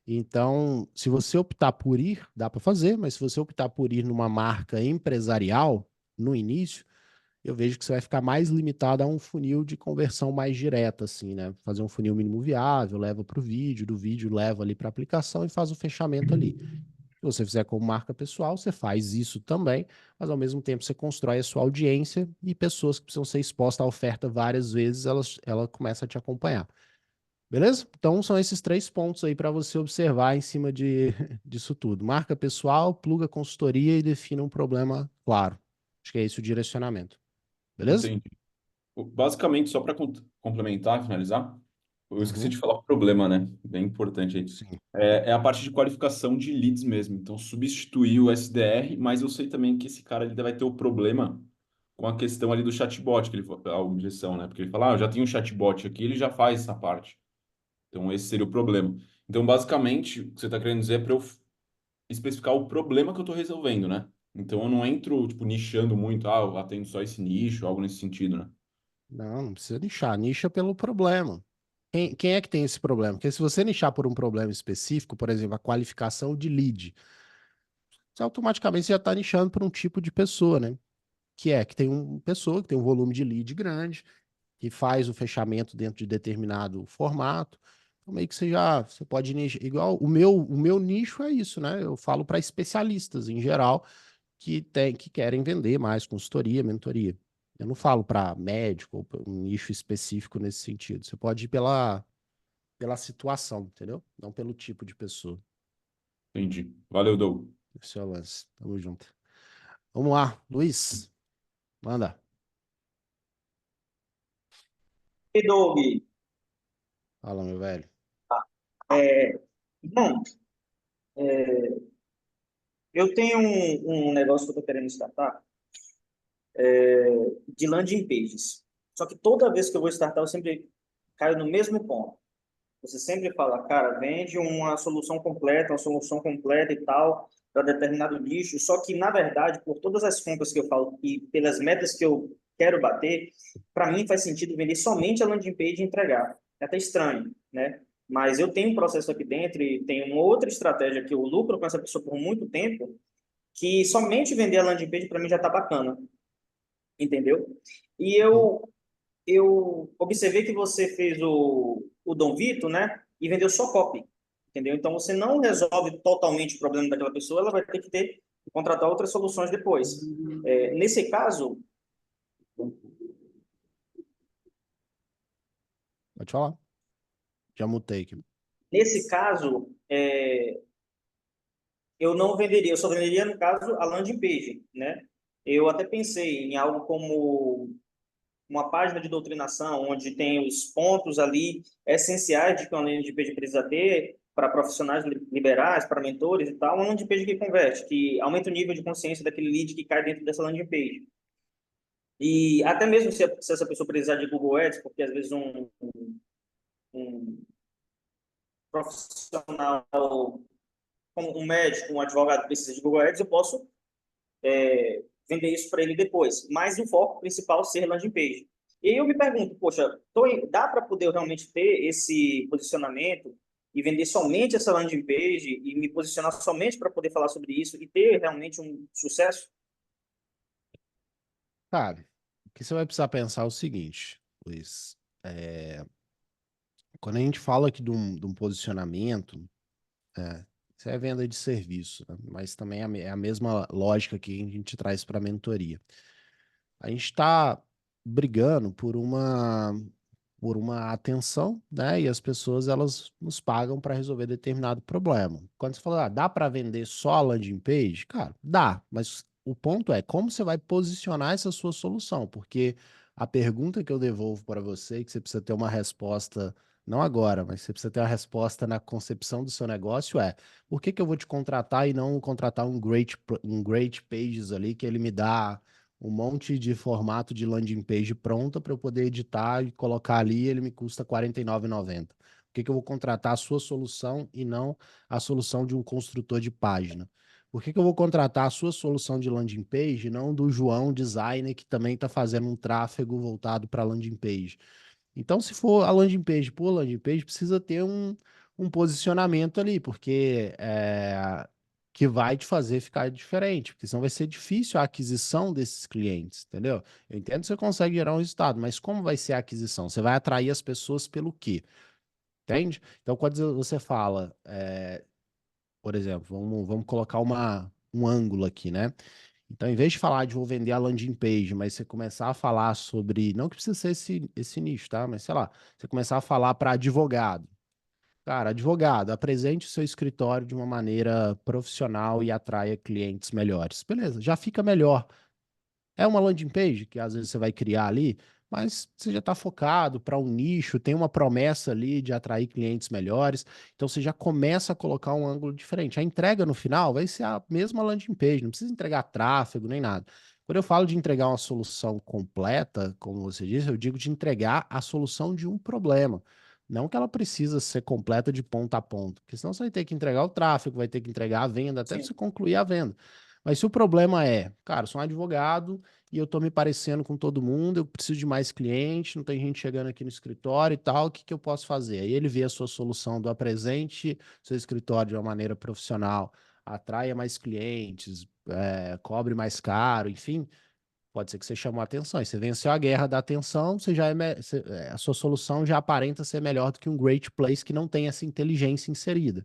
S1: Então, se você optar por ir, dá para fazer, mas se você optar por ir numa marca empresarial, no início, eu vejo que você vai ficar mais limitado a um funil de conversão mais direta, assim, né? Fazer um funil mínimo viável, leva para o vídeo, do vídeo leva ali para a aplicação e faz o fechamento ali. Se você fizer como marca pessoal, você faz isso também, mas ao mesmo tempo você constrói a sua audiência e pessoas que precisam ser expostas à oferta várias vezes, ela começa a te acompanhar. Beleza? Então são esses 3 pontos aí para você observar em cima disso tudo. Marca pessoal, pluga consultoria e defina um problema claro. Acho que é esse o direcionamento. Beleza?
S6: Entendi. Basicamente, só para complementar, finalizar, eu esqueci
S1: Uhum.
S6: de falar o problema, né? Bem importante aí.
S1: Sim.
S6: É a parte de qualificação de leads mesmo. Então, substituir o SDR, mas eu sei também que esse cara ele vai ter o problema com a questão ali do chatbot, que ele a objeção, né? Porque ele fala, eu já tenho um chatbot aqui, ele já faz essa parte. Então, esse seria o problema. Então, basicamente, o que você está querendo dizer é para eu especificar o problema que eu estou resolvendo, né? Então, eu não entro, tipo, nichando muito, eu atendo só esse nicho, algo nesse sentido, né?
S1: Não precisa nichar. Nicha pelo problema. Quem é que tem esse problema? Porque se você nichar por um problema específico, por exemplo, a qualificação de lead, você automaticamente já está nichando por um tipo de pessoa, né? Que tem uma pessoa que tem um volume de lead grande, que faz o fechamento dentro de determinado formato. Então, meio que você pode nichar. Igual o meu nicho é isso, né? Eu falo para especialistas em geral que querem vender mais consultoria, mentoria. Eu não falo para médico ou pra um nicho específico nesse sentido. Você pode ir pela situação, entendeu? Não pelo tipo de pessoa.
S6: Entendi. Valeu, Doug.
S1: Esse é o lance. Tamo junto. Vamos lá, Luiz. Manda.
S8: E Doug,
S1: Fala, meu velho.
S8: é, bom, é, eu tenho um negócio que eu estou querendo startar de landing pages. Só que toda vez que eu vou startar, eu sempre caio no mesmo ponto. Você sempre fala, cara, vende uma solução completa e tal, para determinado nicho. Só que, na verdade, por todas as contas que eu falo e pelas metas que eu quero bater, para mim faz sentido vender somente a landing page e entregar. É até estranho, né? Mas eu tenho um processo aqui dentro e tenho uma outra estratégia que eu lucro com essa pessoa por muito tempo, que somente vender a landing page para mim já está bacana, entendeu? E eu observei que você fez o Dom Vito, né? E vendeu só copy, entendeu? Então você não resolve totalmente o problema daquela pessoa, ela vai ter que contratar outras soluções depois. Nesse caso,
S1: Pode falar. Já mutei aqui.
S8: nesse caso, eu não venderia, eu só venderia, no caso, a landing page, né? Eu até pensei em algo como uma página de doutrinação, onde tem os pontos ali essenciais de que uma landing page precisa ter para profissionais liberais, para mentores e tal, uma landing page que converte, que aumenta o nível de consciência daquele lead que cai dentro dessa landing page. E até mesmo se essa pessoa precisar de Google Ads, porque às vezes um profissional, como um médico, um advogado precisa de Google Ads, eu posso vender isso para ele depois. Mas o foco principal ser landing page. E aí eu me pergunto, poxa, dá para poder realmente ter esse posicionamento e vender somente essa landing page e me posicionar somente para poder falar sobre isso e ter realmente um sucesso?
S1: Cara, o que você vai precisar pensar é o seguinte, Luiz. Quando a gente fala aqui de um posicionamento, isso é venda de serviço, né? Mas também é a mesma lógica que a gente traz para a mentoria. A gente está brigando por uma atenção, né? E as pessoas elas nos pagam para resolver determinado problema. Quando você fala, dá para vender só a landing page? Cara, dá, mas o ponto é como você vai posicionar essa sua solução, porque a pergunta que eu devolvo para você, que você precisa ter uma resposta, não agora, mas você precisa ter uma resposta na concepção do seu negócio por que que eu vou te contratar e não contratar um great pages ali que ele me dá um monte de formato de landing page pronta para eu poder editar e colocar ali, ele me custa R$ 49,90. Por que que eu vou contratar a sua solução e não a solução de um construtor de página? Por que que eu vou contratar a sua solução de landing page e não do João Designer, que também está fazendo um tráfego voltado para landing page? Então, se for a landing page por landing page, precisa ter um posicionamento ali, porque que vai te fazer ficar diferente, porque senão vai ser difícil a aquisição desses clientes, entendeu? Eu entendo que você consegue gerar um resultado, mas como vai ser a aquisição? Você vai atrair as pessoas pelo quê? Entende? Então, quando você fala, por exemplo, vamos colocar um ângulo aqui, né? Então, em vez de falar de vou vender a landing page, mas você começar a falar sobre, não que precisa ser esse nicho, tá? Mas sei lá, você começar a falar para advogado. Cara, advogado, apresente o seu escritório de uma maneira profissional e atraia clientes melhores. Beleza, já fica melhor. É uma landing page que às vezes você vai criar ali, mas você já está focado para um nicho, tem uma promessa ali de atrair clientes melhores, então você já começa a colocar um ângulo diferente. A entrega no final vai ser a mesma landing page, não precisa entregar tráfego nem nada. Quando eu falo de entregar uma solução completa, como você disse, eu digo de entregar a solução de um problema. Não que ela precisa ser completa de ponta a ponta, porque senão você vai ter que entregar o tráfego, vai ter que entregar a venda, até
S8: Sim.
S1: você concluir a venda. Mas se o problema é, cara, sou um advogado e eu tô me parecendo com todo mundo, eu preciso de mais clientes, não tem gente chegando aqui no escritório e tal, o que que eu posso fazer? Aí ele vê a sua solução do apresente seu escritório de uma maneira profissional, atraia mais clientes, cobre mais caro, enfim, pode ser que você chamou a atenção. E você venceu a guerra da atenção, você já a sua solução já aparenta ser melhor do que um Great Place que não tem essa inteligência inserida.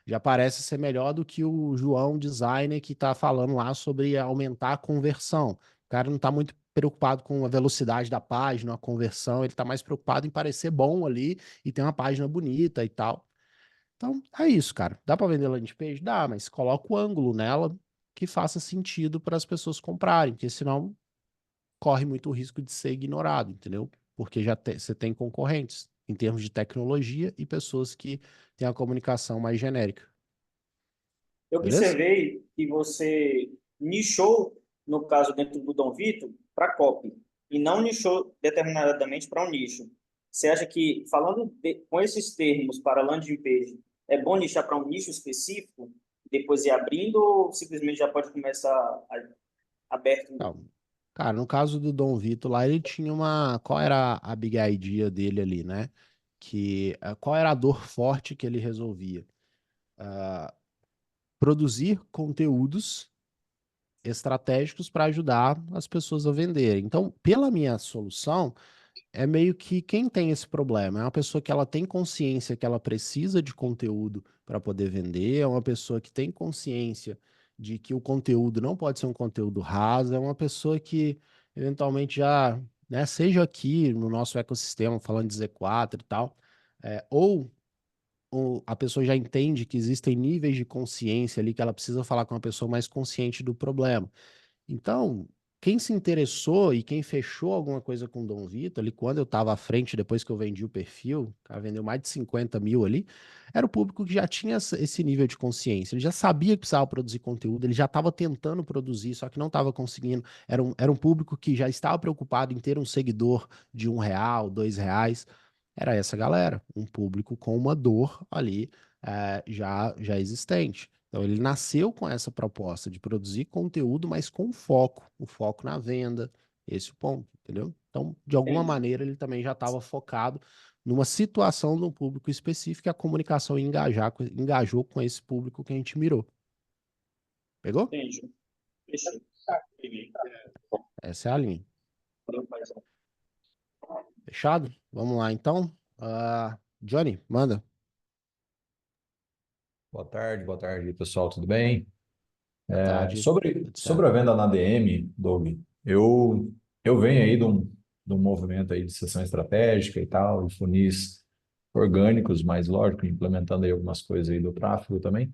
S1: Já parece ser melhor do que o João Designer que está falando lá sobre aumentar a conversão. O cara não está muito preocupado com a velocidade da página, a conversão, ele está mais preocupado em parecer bom ali e ter uma página bonita e tal. Então, é isso, cara. Dá para vender landing page? Dá, mas coloca o ângulo nela que faça sentido para as pessoas comprarem, porque senão corre muito risco de ser ignorado, entendeu? Porque você tem concorrentes em termos de tecnologia e pessoas que têm a comunicação mais genérica.
S8: Eu
S1: Beleza?
S8: observei que você nichou, no caso dentro do Dom Vitor, para copy, e não nichou determinadamente para um nicho. Você acha que, com esses termos para landing page, é bom nichar para um nicho específico, depois ir abrindo, ou simplesmente já pode começar aberto?
S1: Não. Cara, no caso do Dom Vitor lá, ele tinha uma. Qual era a big idea dele ali, né? Qual era a dor forte que ele resolvia? Ah, produzir conteúdos estratégicos para ajudar as pessoas a venderem. Então, pela minha solução, é meio que quem tem esse problema é uma pessoa que ela tem consciência que ela precisa de conteúdo para poder vender, é uma pessoa que tem consciência de que o conteúdo não pode ser um conteúdo raso, é uma pessoa que eventualmente já, né, seja aqui no nosso ecossistema, falando de Z4 e tal, ou a pessoa já entende que existem níveis de consciência ali que ela precisa falar com uma pessoa mais consciente do problema. Então, quem se interessou e quem fechou alguma coisa com o Dom Vitor, ali, quando eu estava à frente, depois que eu vendi o perfil, o cara vendeu mais de 50 mil ali, era o público que já tinha esse nível de consciência. Ele já sabia que precisava produzir conteúdo, ele já estava tentando produzir, só que não estava conseguindo. Era um público que já estava preocupado em ter um seguidor de R$ 1, R$ 2. Era essa galera, um público com uma dor ali já existente. Então, ele nasceu com essa proposta de produzir conteúdo, mas com foco, o foco na venda, esse é o ponto, entendeu? Então, de alguma
S8: Entendi.
S1: maneira, ele também já estava focado numa situação de um público específico e a comunicação engajou com esse público que a gente mirou. Pegou?
S8: Entendi. Fechou.
S1: Essa é a linha.
S8: Valeu, paizão.
S1: Fechado? Vamos lá, então. Johnny, manda.
S9: Boa tarde, pessoal, tudo bem?
S1: Boa tarde.
S9: Sobre,
S1: Tudo
S9: sobre
S1: certo.
S9: a venda na DM, Doug, eu venho aí de um movimento aí de sessão estratégica e tal, de funis orgânicos, mas lógico, implementando aí algumas coisas aí do tráfego também.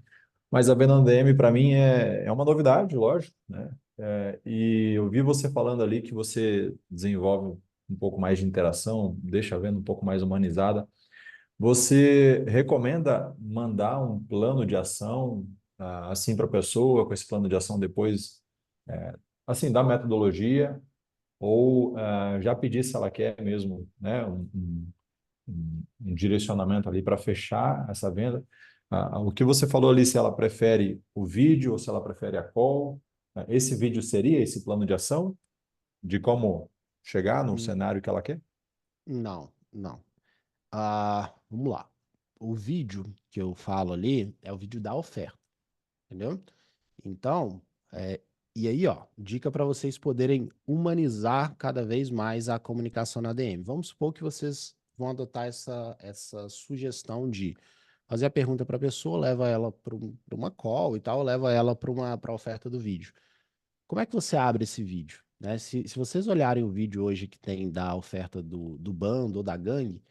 S9: Mas a venda na DM para mim é uma novidade, lógico, né? E eu vi você falando ali que você desenvolve um pouco mais de interação, deixa a venda um pouco mais humanizada. Você recomenda mandar um plano de ação assim para a pessoa, com esse plano de ação depois assim, da metodologia, ou já pedir se ela quer mesmo, né, um direcionamento ali para fechar essa venda. O que você falou ali, se ela prefere o vídeo ou se ela prefere a call, esse vídeo seria esse plano de ação de como chegar no
S1: Hum,
S9: cenário que ela quer?
S1: Não, não. Vamos lá. O vídeo que eu falo ali é o vídeo da oferta, entendeu? Então, e aí, ó, dica para vocês poderem humanizar cada vez mais a comunicação na DM. Vamos supor que vocês vão adotar essa sugestão de fazer a pergunta para a pessoa, leva ela para uma call e tal, leva ela para a oferta do vídeo. Como é que você abre esse vídeo? Né? Se vocês olharem o vídeo hoje que tem da oferta do bando ou da gangue,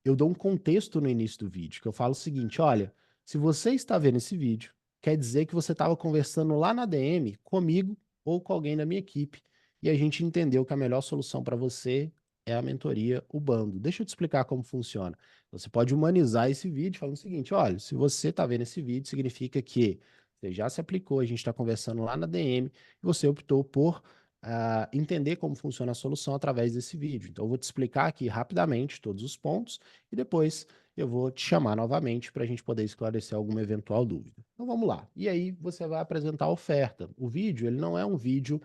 S1: eu dou um contexto no início do vídeo, que eu falo o seguinte: olha, se você está vendo esse vídeo, quer dizer que você estava conversando lá na DM comigo ou com alguém da minha equipe, e a gente entendeu que a melhor solução para você é a mentoria, o bando. Deixa eu te explicar como funciona. Você pode humanizar esse vídeo falando o seguinte: olha, se você está vendo esse vídeo, significa que você já se aplicou, a gente está conversando lá na DM, e você optou por entender como funciona a solução através desse vídeo. Então, eu vou te explicar aqui rapidamente todos os pontos e depois eu vou te chamar novamente para a gente poder esclarecer alguma eventual dúvida. Então, vamos lá. E aí, você vai apresentar a oferta. O vídeo, ele não é um vídeo,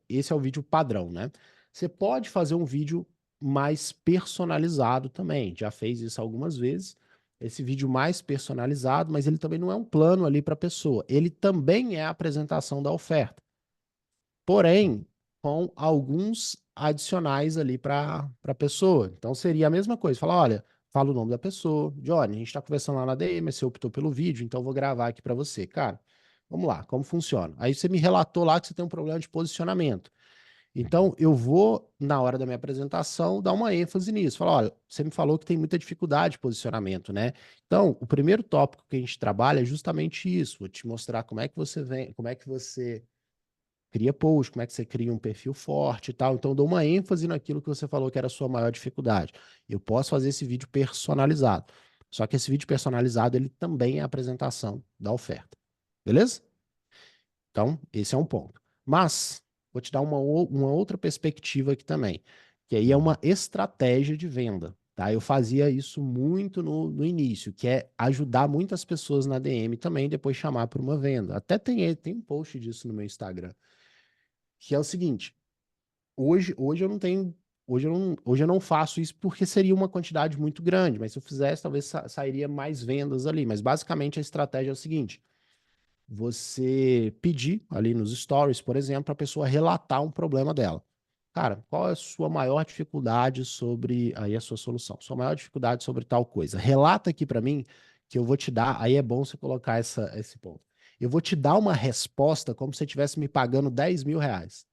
S1: esse é o vídeo padrão, né? Você pode fazer um vídeo mais personalizado também. Já fez isso algumas vezes. Esse vídeo mais personalizado, mas ele também não é um plano ali para a pessoa. Ele também é a apresentação da oferta, porém com alguns adicionais ali para a pessoa. Então seria a mesma coisa, falar, olha, fala o nome da pessoa, Johnny, a gente está conversando lá na DM, mas você optou pelo vídeo, então eu vou gravar aqui para você. Cara, vamos lá, como funciona? Aí você me relatou lá que você tem um problema de posicionamento. Então, eu vou, na hora da minha apresentação, dar uma ênfase nisso. Falar, olha, você me falou que tem muita dificuldade de posicionamento, né? Então, o primeiro tópico que a gente trabalha é justamente isso. Vou te mostrar como é que você vem, como é que você cria post, como é que você cria um perfil forte e tal. Então, eu dou uma ênfase naquilo que você falou que era a sua maior dificuldade. Eu posso fazer esse vídeo personalizado. Só que esse vídeo personalizado, ele também é a apresentação da oferta. Beleza? Então, esse é um ponto. Mas, vou te dar uma outra perspectiva aqui também, que aí é uma estratégia de venda. Tá? Eu fazia isso muito no início, que é ajudar muitas pessoas na DM também, depois chamar para uma venda. Até tem um post disso no meu Instagram, que é o seguinte: hoje eu não tenho, hoje eu não faço isso porque seria uma quantidade muito grande, mas se eu fizesse, talvez sairia mais vendas ali. Mas basicamente a estratégia é o seguinte: você pedir ali nos stories, por exemplo, para a pessoa relatar um problema dela. Cara, qual é a sua maior dificuldade sobre aí a sua solução? Sua maior dificuldade sobre tal coisa. Relata aqui para mim que eu vou te dar. Aí é bom você colocar esse ponto. Eu vou te dar uma resposta como se você estivesse me pagando R$ 10.000.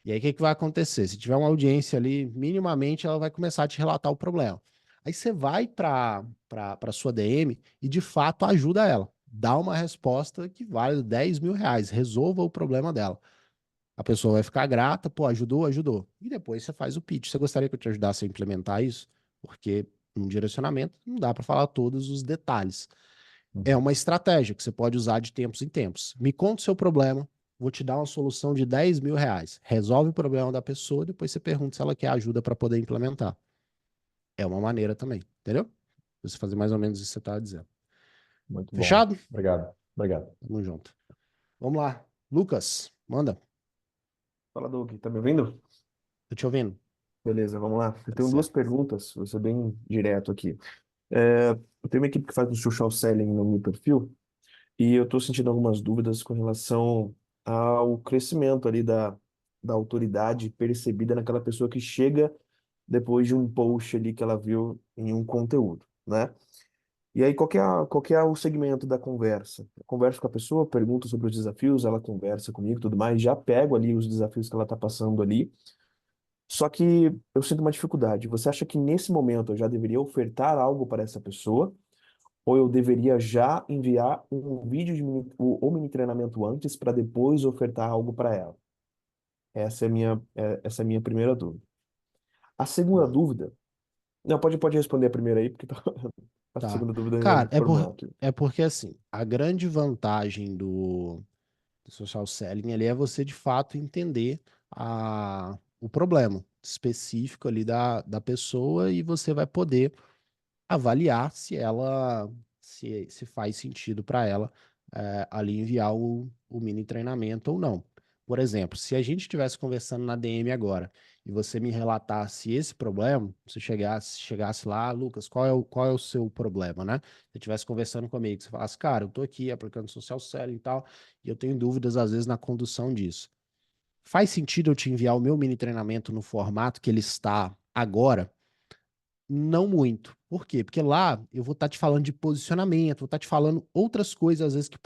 S1: E aí, o que que vai acontecer? Se tiver uma audiência ali, minimamente, ela vai começar a te relatar o problema. Aí você vai para sua DM e, de fato, ajuda ela. Dá uma resposta que vale R$ 10.000. Resolva o problema dela. A pessoa vai ficar grata, pô, ajudou, ajudou. E depois você faz o pitch. Você gostaria que eu te ajudasse a implementar isso? Porque num direcionamento não dá para falar todos os detalhes. É uma estratégia que você pode usar de tempos em tempos. Me conta o seu problema, vou te dar uma solução de R$ 10.000. Resolve o problema da pessoa, depois você pergunta se ela quer ajuda para poder implementar. É uma maneira também, entendeu? Você fazer mais ou menos isso que você está dizendo.
S9: Muito bom.
S1: Fechado?
S9: Obrigado. Obrigado.
S1: Tamo junto. Vamos lá. Lucas, manda.
S10: Fala, Doug, tá me ouvindo?
S1: Tô te ouvindo.
S10: Beleza, vamos lá. Eu
S1: Tá
S10: tenho duas
S1: certo.
S10: perguntas, vou ser bem direto aqui. Eu tenho uma equipe que faz um social selling no meu perfil e eu estou sentindo algumas dúvidas com relação ao crescimento ali da autoridade percebida naquela pessoa que chega depois de um post ali que ela viu em um conteúdo, né? E aí, qual que é o segmento da conversa? Eu converso com a pessoa, pergunto sobre os desafios, ela conversa comigo e tudo mais, já pego ali os desafios que ela está passando ali. Só que eu sinto uma dificuldade. Você acha que nesse momento eu já deveria ofertar algo para essa pessoa? Ou eu deveria já enviar um vídeo de ou mini treinamento antes para depois ofertar algo para ela? Essa é a minha primeira dúvida. A segunda
S1: Hum,
S10: dúvida. Não, pode responder a primeira aí, porque a
S1: tá.
S10: segunda dúvida eu ainda vou
S1: Cara,
S10: formar aqui.
S1: é porque assim, a grande vantagem do social selling ali é você, de fato, entender o problema específico ali da pessoa e você vai poder avaliar se faz sentido para ela ali enviar o mini treinamento ou não. Por exemplo, se a gente estivesse conversando na DM agora e você me relatasse esse problema, você chegasse lá, Lucas, qual é o seu problema, né? Se estivesse conversando comigo, você falasse, cara, eu tô aqui aplicando social selling e tal, e eu tenho dúvidas às vezes na condução disso. Faz sentido eu te enviar o meu mini treinamento no formato que ele está agora? Não muito. Por quê? Porque lá eu vou estar te falando de posicionamento, vou estar te falando outras coisas, às vezes, que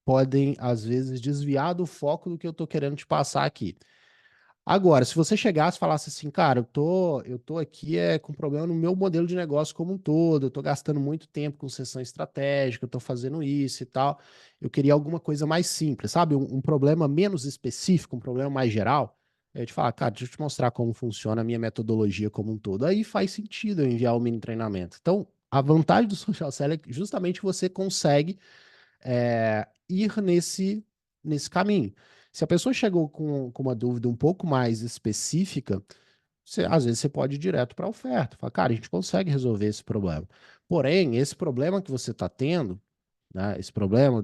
S1: podem, às vezes, desviar do foco do que eu estou querendo te passar aqui. Agora, se você chegasse e falasse assim, cara, eu tô aqui com problema no meu modelo de negócio como um todo, eu tô gastando muito tempo com sessão estratégica, eu tô fazendo isso e tal, eu queria alguma coisa mais simples, sabe? Um problema menos específico, um problema mais geral. Eu te falar, cara, deixa eu te mostrar como funciona a minha metodologia como um todo. Aí faz sentido eu enviar o mini treinamento. Então, a vantagem do social selling é que justamente você consegue ir nesse caminho. Se a pessoa chegou com uma dúvida um pouco mais específica, às vezes você pode ir direto para a oferta. Fala, cara, a gente consegue resolver esse problema. Porém, esse problema que você está tendo, né, esse problema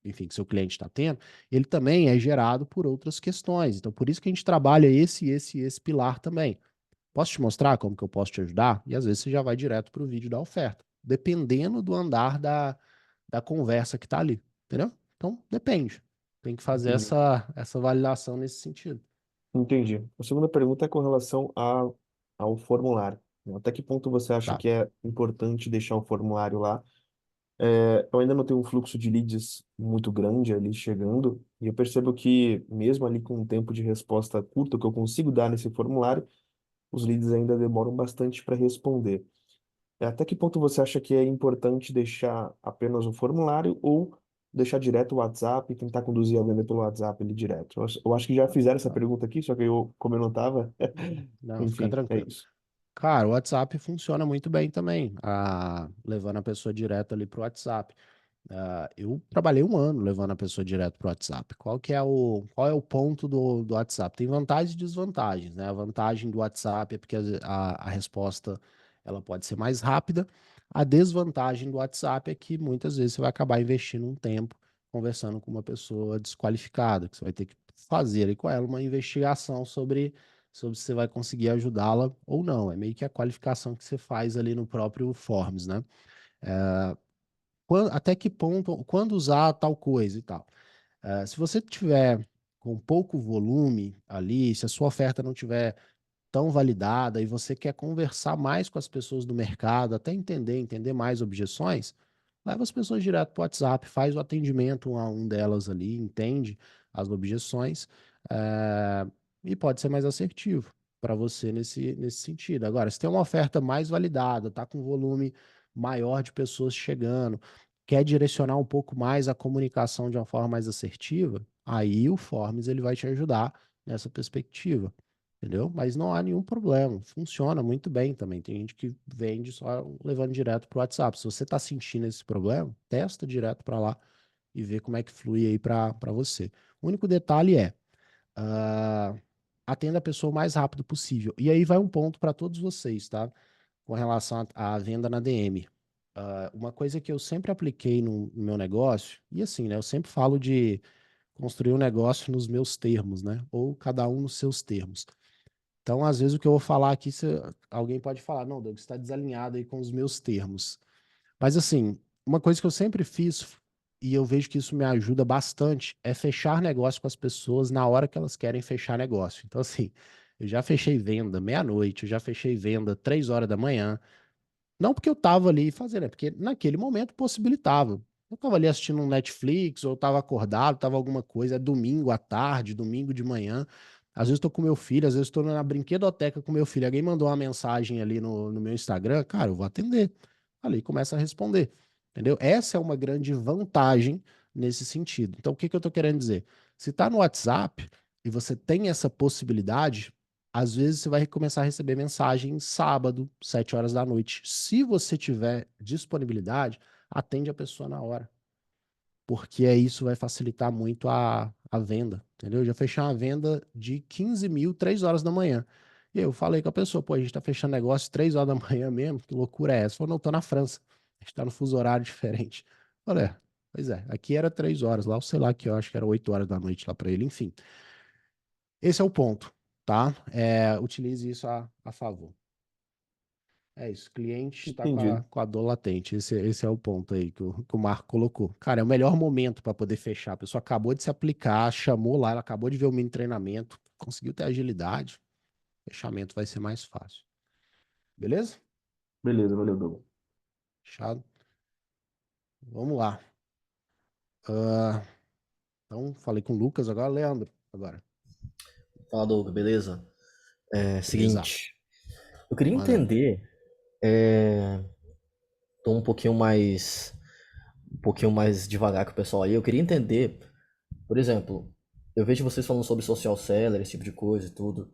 S1: enfim, que seu cliente está tendo, ele também é gerado por outras questões. Então, por isso que a gente trabalha esse pilar também. Posso te mostrar como que eu posso te ajudar? E às vezes você já vai direto para o vídeo da oferta, dependendo do andar da conversa que está ali, entendeu? Então, depende. Tem que fazer
S10: Entendi.
S1: essa validação nesse sentido.
S10: Entendi. A segunda pergunta é com relação ao formulário, né? Até que ponto você acha
S1: Tá.
S10: que é importante deixar o formulário lá? Eu ainda não tenho um fluxo de leads muito grande ali chegando, e eu percebo que, mesmo ali com um tempo de resposta curto que eu consigo dar nesse formulário, os leads ainda demoram bastante para responder. Até que ponto você acha que é importante deixar apenas o formulário ou deixar direto o WhatsApp e tentar conduzir a venda pelo WhatsApp ali direto? Eu acho que já fizeram essa
S1: Tá.
S10: pergunta aqui, só que eu, como eu não estava,
S1: Não, fica
S10: enfim, é
S1: tranquilo.
S10: isso.
S1: Cara, o WhatsApp funciona muito bem também, levando a pessoa direto ali para o WhatsApp. Eu trabalhei um ano levando a pessoa direto para o WhatsApp. Qual é o ponto do WhatsApp? Tem vantagens e desvantagens, né? A vantagem do WhatsApp é porque a resposta ela pode ser mais rápida. A desvantagem do WhatsApp é que muitas vezes você vai acabar investindo um tempo conversando com uma pessoa desqualificada, que você vai ter que fazer aí com ela uma investigação sobre se você vai conseguir ajudá-la ou não. É meio que a qualificação que você faz ali no próprio Forms, né? Até que ponto, quando usar tal coisa e tal. Se você tiver com pouco volume ali, se a sua oferta não tiver tão validada e você quer conversar mais com as pessoas do mercado, até entender mais objeções, leva as pessoas direto para o WhatsApp, faz o atendimento um a um delas ali, entende as objeções, eh, e pode ser mais assertivo para você nesse sentido. Agora, se tem uma oferta mais validada, tá com volume maior de pessoas chegando, quer direcionar um pouco mais a comunicação de uma forma mais assertiva, aí o Forms ele vai te ajudar nessa perspectiva. Entendeu? Mas não há nenhum problema. Funciona muito bem também. Tem gente que vende só levando direto para o WhatsApp. Se você está sentindo esse problema, testa direto para lá e vê como é que flui aí para você. O único detalhe é ah, atenda a pessoa o mais rápido possível. E aí vai um ponto para todos vocês, tá? Com relação à venda na DM. Uma coisa que eu sempre apliquei no meu negócio, e assim, né? Eu sempre falo de construir um negócio nos meus termos, né? Ou cada um nos seus termos. Então, às vezes, o que eu vou falar aqui, alguém pode falar, não, Douglas, está desalinhado aí com os meus termos. Mas, assim, uma coisa que eu sempre fiz, e eu vejo que isso me ajuda bastante, é fechar negócio com as pessoas na hora que elas querem fechar negócio. Então, assim, eu já fechei venda meia-noite, eu já fechei venda 3 horas da manhã. Não porque eu tava ali fazendo, é porque naquele momento possibilitava. Eu tava ali assistindo um Netflix, ou eu tava acordado, tava alguma coisa, é domingo à tarde, domingo de manhã. Às vezes tô com meu filho, às vezes tô na brinquedoteca com meu filho. Alguém mandou uma mensagem ali no meu Instagram, cara, eu vou atender. Ali começa a responder. Entendeu? Essa é uma grande vantagem nesse sentido. Então, o que que eu tô querendo dizer? Se tá no WhatsApp e você tem essa possibilidade, às vezes você vai começar a receber mensagem sábado, 7 horas da noite. Se você tiver disponibilidade, atende a pessoa na hora. porque aí isso vai facilitar muito a venda, entendeu? Eu já fechei uma venda de 15 mil, 3 horas da manhã. E eu falei com a pessoa, pô, a gente tá fechando negócio 3 horas da manhã mesmo, que loucura é essa? Falou, não, tô na França, a gente tá no fuso horário diferente. Falei, pois é, aqui era 3 horas, lá eu sei lá que eu acho que era 8 horas da noite lá pra ele, enfim. Esse é o ponto, tá? Utilize isso a favor. É isso, o cliente está
S10: Entendido.
S1: com a dor latente. Esse é o ponto aí que o Marco colocou. Cara, é o melhor momento para poder fechar. A pessoa acabou de se aplicar, chamou lá, ela acabou de ver o mini treinamento, conseguiu ter agilidade, fechamento vai ser mais fácil. Beleza?
S10: Beleza, valeu, Douglas.
S1: Fechado? Vamos lá. Ah, então, falei com o Lucas agora, Leandro, agora.
S11: Fala, Douglas, beleza?
S1: Beleza?
S11: Seguinte, eu queria
S1: Manda aí.
S11: entender, tô um pouquinho mais devagar com o pessoal aí. Eu queria entender, por exemplo, eu vejo vocês falando sobre social seller, esse tipo de coisa e tudo.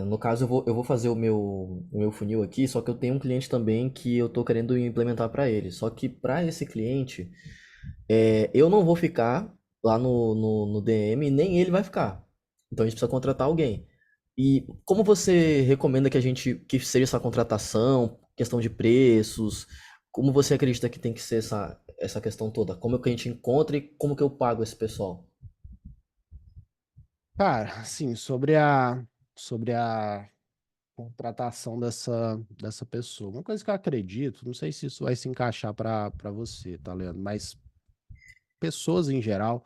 S11: No caso, eu vou fazer o meu funil aqui, só que eu tenho um cliente também que eu tô querendo implementar para ele. Só que para esse cliente, eu não vou ficar lá no DM, nem ele vai ficar. Então a gente precisa contratar alguém. E como você recomenda que seja essa contratação, questão de preços? Como você acredita que tem que ser essa questão toda? Como é que a gente encontra e como que eu pago esse pessoal?
S1: Cara, assim, sobre a contratação dessa pessoa. Uma coisa que eu acredito, não sei se isso vai se encaixar para você, tá, Leandro? Mas pessoas em geral,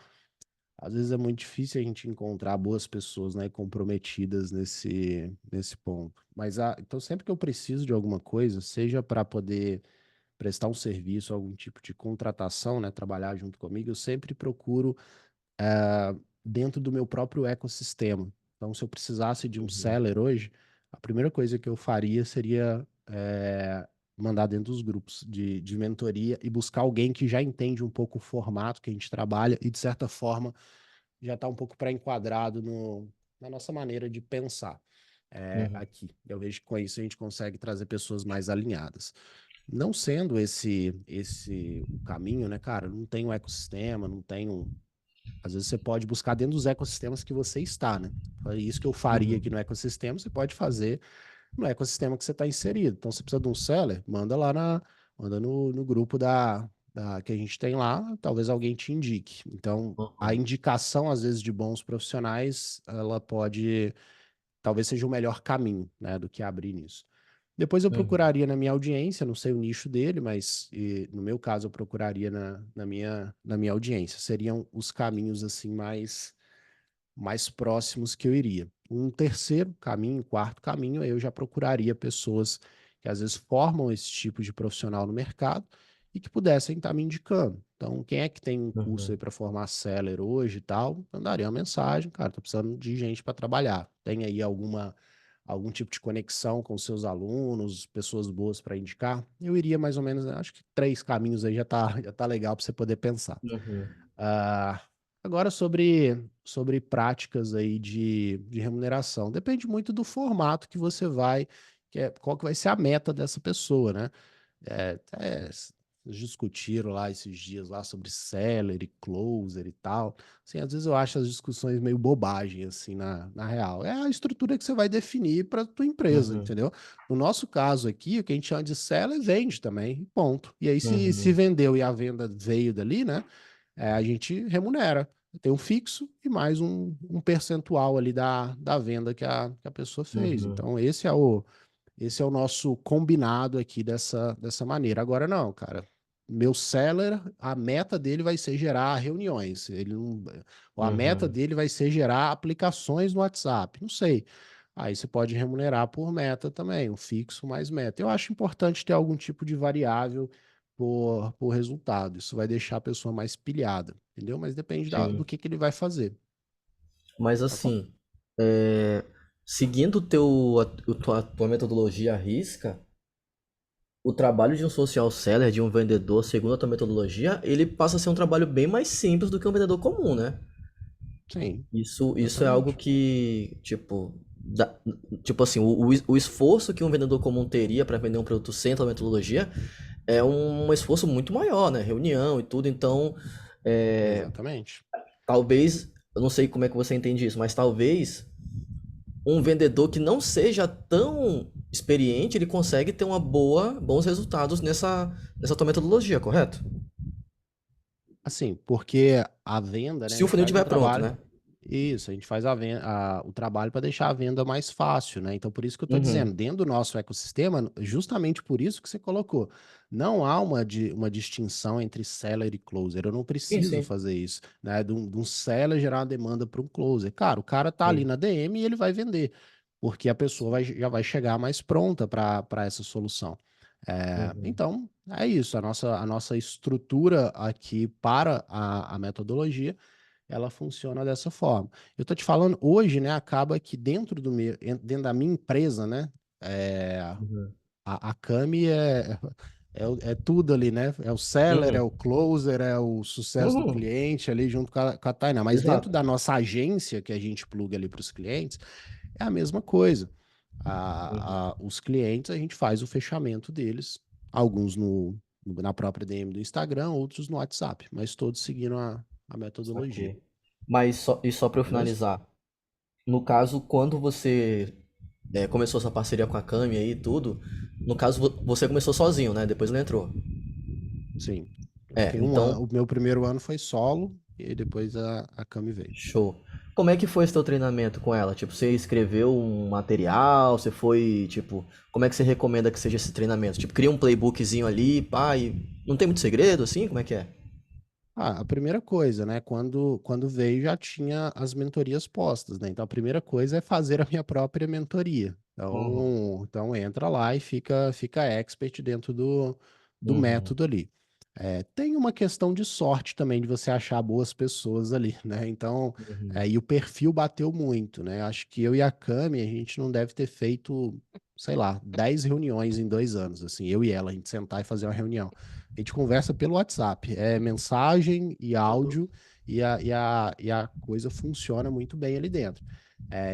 S1: às vezes é muito difícil a gente encontrar boas pessoas, né, comprometidas nesse ponto. Mas então sempre que eu preciso de alguma coisa, seja para poder prestar um serviço, algum tipo de contratação, né, trabalhar junto comigo, eu sempre procuro dentro do meu próprio ecossistema. Então, se eu precisasse de um
S10: Uhum.
S1: seller hoje, a primeira coisa que eu faria seria mandar dentro dos grupos de mentoria e buscar alguém que já entende um pouco o formato que a gente trabalha e, de certa forma, já está um pouco pré-enquadrado na nossa maneira de pensar
S11: Uhum,
S1: aqui. Eu vejo que com isso a gente consegue trazer pessoas mais alinhadas. Não sendo esse o caminho, né, cara? Não tem um ecossistema, não tem um. Às vezes você pode buscar dentro dos ecossistemas que você está, né? É isso que eu faria aqui
S10: Uhum.
S1: no ecossistema, você pode fazer no ecossistema que você está inserido. Então, se você precisa de um seller, manda no grupo que a gente tem lá, talvez alguém te indique. Então, a
S11: uhum,
S1: indicação, às vezes, de bons profissionais, talvez seja o melhor caminho, né, do que abrir nisso. Depois eu
S11: uhum,
S1: procuraria na minha audiência, não sei o nicho dele, mas no meu caso eu procuraria na minha audiência. Seriam os caminhos assim mais próximos que eu iria. Um terceiro caminho, quarto caminho, aí eu já procuraria pessoas que às vezes formam esse tipo de profissional no mercado e que pudessem estar me indicando. Então, quem é que tem um curso aí
S11: uhum,
S1: para formar seller hoje e tal, mandaria uma mensagem, cara, tô precisando de gente para trabalhar. Tem aí algum tipo de conexão com seus alunos, pessoas boas para indicar? Eu iria mais ou menos, acho que 3 caminhos aí já tá legal para você poder pensar.
S11: uhum,
S1: Ah, agora sobre práticas aí de remuneração. Depende muito do formato que você vai, qual que vai ser a meta dessa pessoa, né? Discutiram lá esses dias lá sobre seller e closer e tal. Assim, às vezes eu acho as discussões meio bobagem, assim, na real. É a estrutura que você vai definir para tua empresa,
S11: uhum,
S1: entendeu? No nosso caso aqui, o que a gente chama de seller vende também, e ponto. E aí, se
S11: uhum,
S1: vendeu e a venda veio dali, né? A gente remunera. Tem um fixo e mais um percentual ali da venda que a pessoa fez.
S11: uhum,
S1: Então, esse é o nosso combinado aqui dessa maneira. Agora, não, cara. Meu seller, a meta dele vai ser gerar reuniões. Ele não, ou a meta
S11: uhum.
S1: dele vai ser gerar aplicações no WhatsApp. Não sei. Aí você pode remunerar por meta também, um fixo mais meta. Eu acho importante ter algum tipo de variável por resultado. Isso vai deixar a pessoa mais pilhada, entendeu? Mas depende do
S11: Sim.
S1: que ele vai fazer.
S11: Mas
S1: Tá bom?
S11: assim, seguindo tua metodologia à risca, o trabalho de um social seller, de um vendedor, segundo a tua metodologia, ele passa a ser um trabalho bem mais simples do que um vendedor comum, né?
S1: Sim,
S11: Isso é algo
S1: exatamente.
S11: que, tipo assim, o esforço que um vendedor comum teria para vender um produto sem a tua metodologia é um esforço muito maior, né? Reunião e tudo. Então,
S1: Exatamente.
S11: Talvez, eu não sei como é que você entende isso, mas talvez um vendedor que não seja tão experiente, ele consegue ter bons resultados nessa tua metodologia, correto?
S1: Assim, porque a venda, né, a
S11: Se o
S1: gente
S11: funil
S1: faz um
S11: estiver pronto,
S1: trabalho.
S11: né?
S1: Isso, a gente faz o trabalho para deixar a venda mais fácil, né? Então, por isso que eu estou dizendo,
S11: Uhum.
S1: dentro do nosso ecossistema, justamente por isso que você colocou, não há uma distinção entre seller e closer. Eu não
S11: Sim,
S1: preciso
S11: sim,
S1: fazer isso, né? De um seller gerar uma demanda para um closer. Cara, o cara tá ali
S11: sim.
S1: na DM e ele vai vender, porque a pessoa já vai chegar mais pronta para essa solução.
S11: Uhum.
S1: Então, é isso. A nossa estrutura aqui para a metodologia ela funciona dessa forma. Eu tô te falando, hoje, né, acaba que dentro da minha empresa, né, é,
S11: Uhum.
S1: a Cami é tudo ali, né? É o seller, é
S11: Uhum.
S1: o closer, é o sucesso do
S11: Uhum.
S1: cliente ali junto com a Tainá. Mas dentro
S11: Exato.
S1: da nossa agência, que a gente pluga ali para os clientes, é a mesma coisa.
S11: Uhum.
S1: Os clientes, a gente faz o fechamento deles, alguns na própria DM do Instagram, outros no WhatsApp, mas todos seguindo a metodologia.
S11: Saquei. Mas só para eu
S1: Beleza?
S11: finalizar, no caso, quando você começou essa parceria com a Cami aí e tudo, no caso você começou sozinho, né? Depois ele entrou.
S1: Sim. Eu fiquei um ano.
S11: Então,
S1: O meu primeiro ano foi solo, e aí depois a Cami veio.
S11: show. Como é que foi esse teu treinamento com ela? Tipo, você escreveu um material, você foi, tipo, como é que você recomenda que seja esse treinamento? Tipo, cria um playbookzinho ali, pá, e não tem muito segredo, assim? Como é que é?
S1: A primeira coisa, né? Quando veio já tinha as mentorias postas, né? Então a primeira coisa é fazer a minha própria mentoria.
S11: Uhum,
S1: Então entra lá e fica expert dentro do
S11: uhum,
S1: método ali. Tem uma questão de sorte também de você achar boas pessoas ali, né? Então,
S11: uhum,
S1: e o perfil bateu muito, né? Acho que eu e a Cami, a gente não deve ter feito, sei lá, 10 reuniões em 2 anos, assim, eu e ela, a gente sentar e fazer uma reunião. A gente conversa pelo WhatsApp, é mensagem e áudio, e a coisa funciona muito bem ali dentro.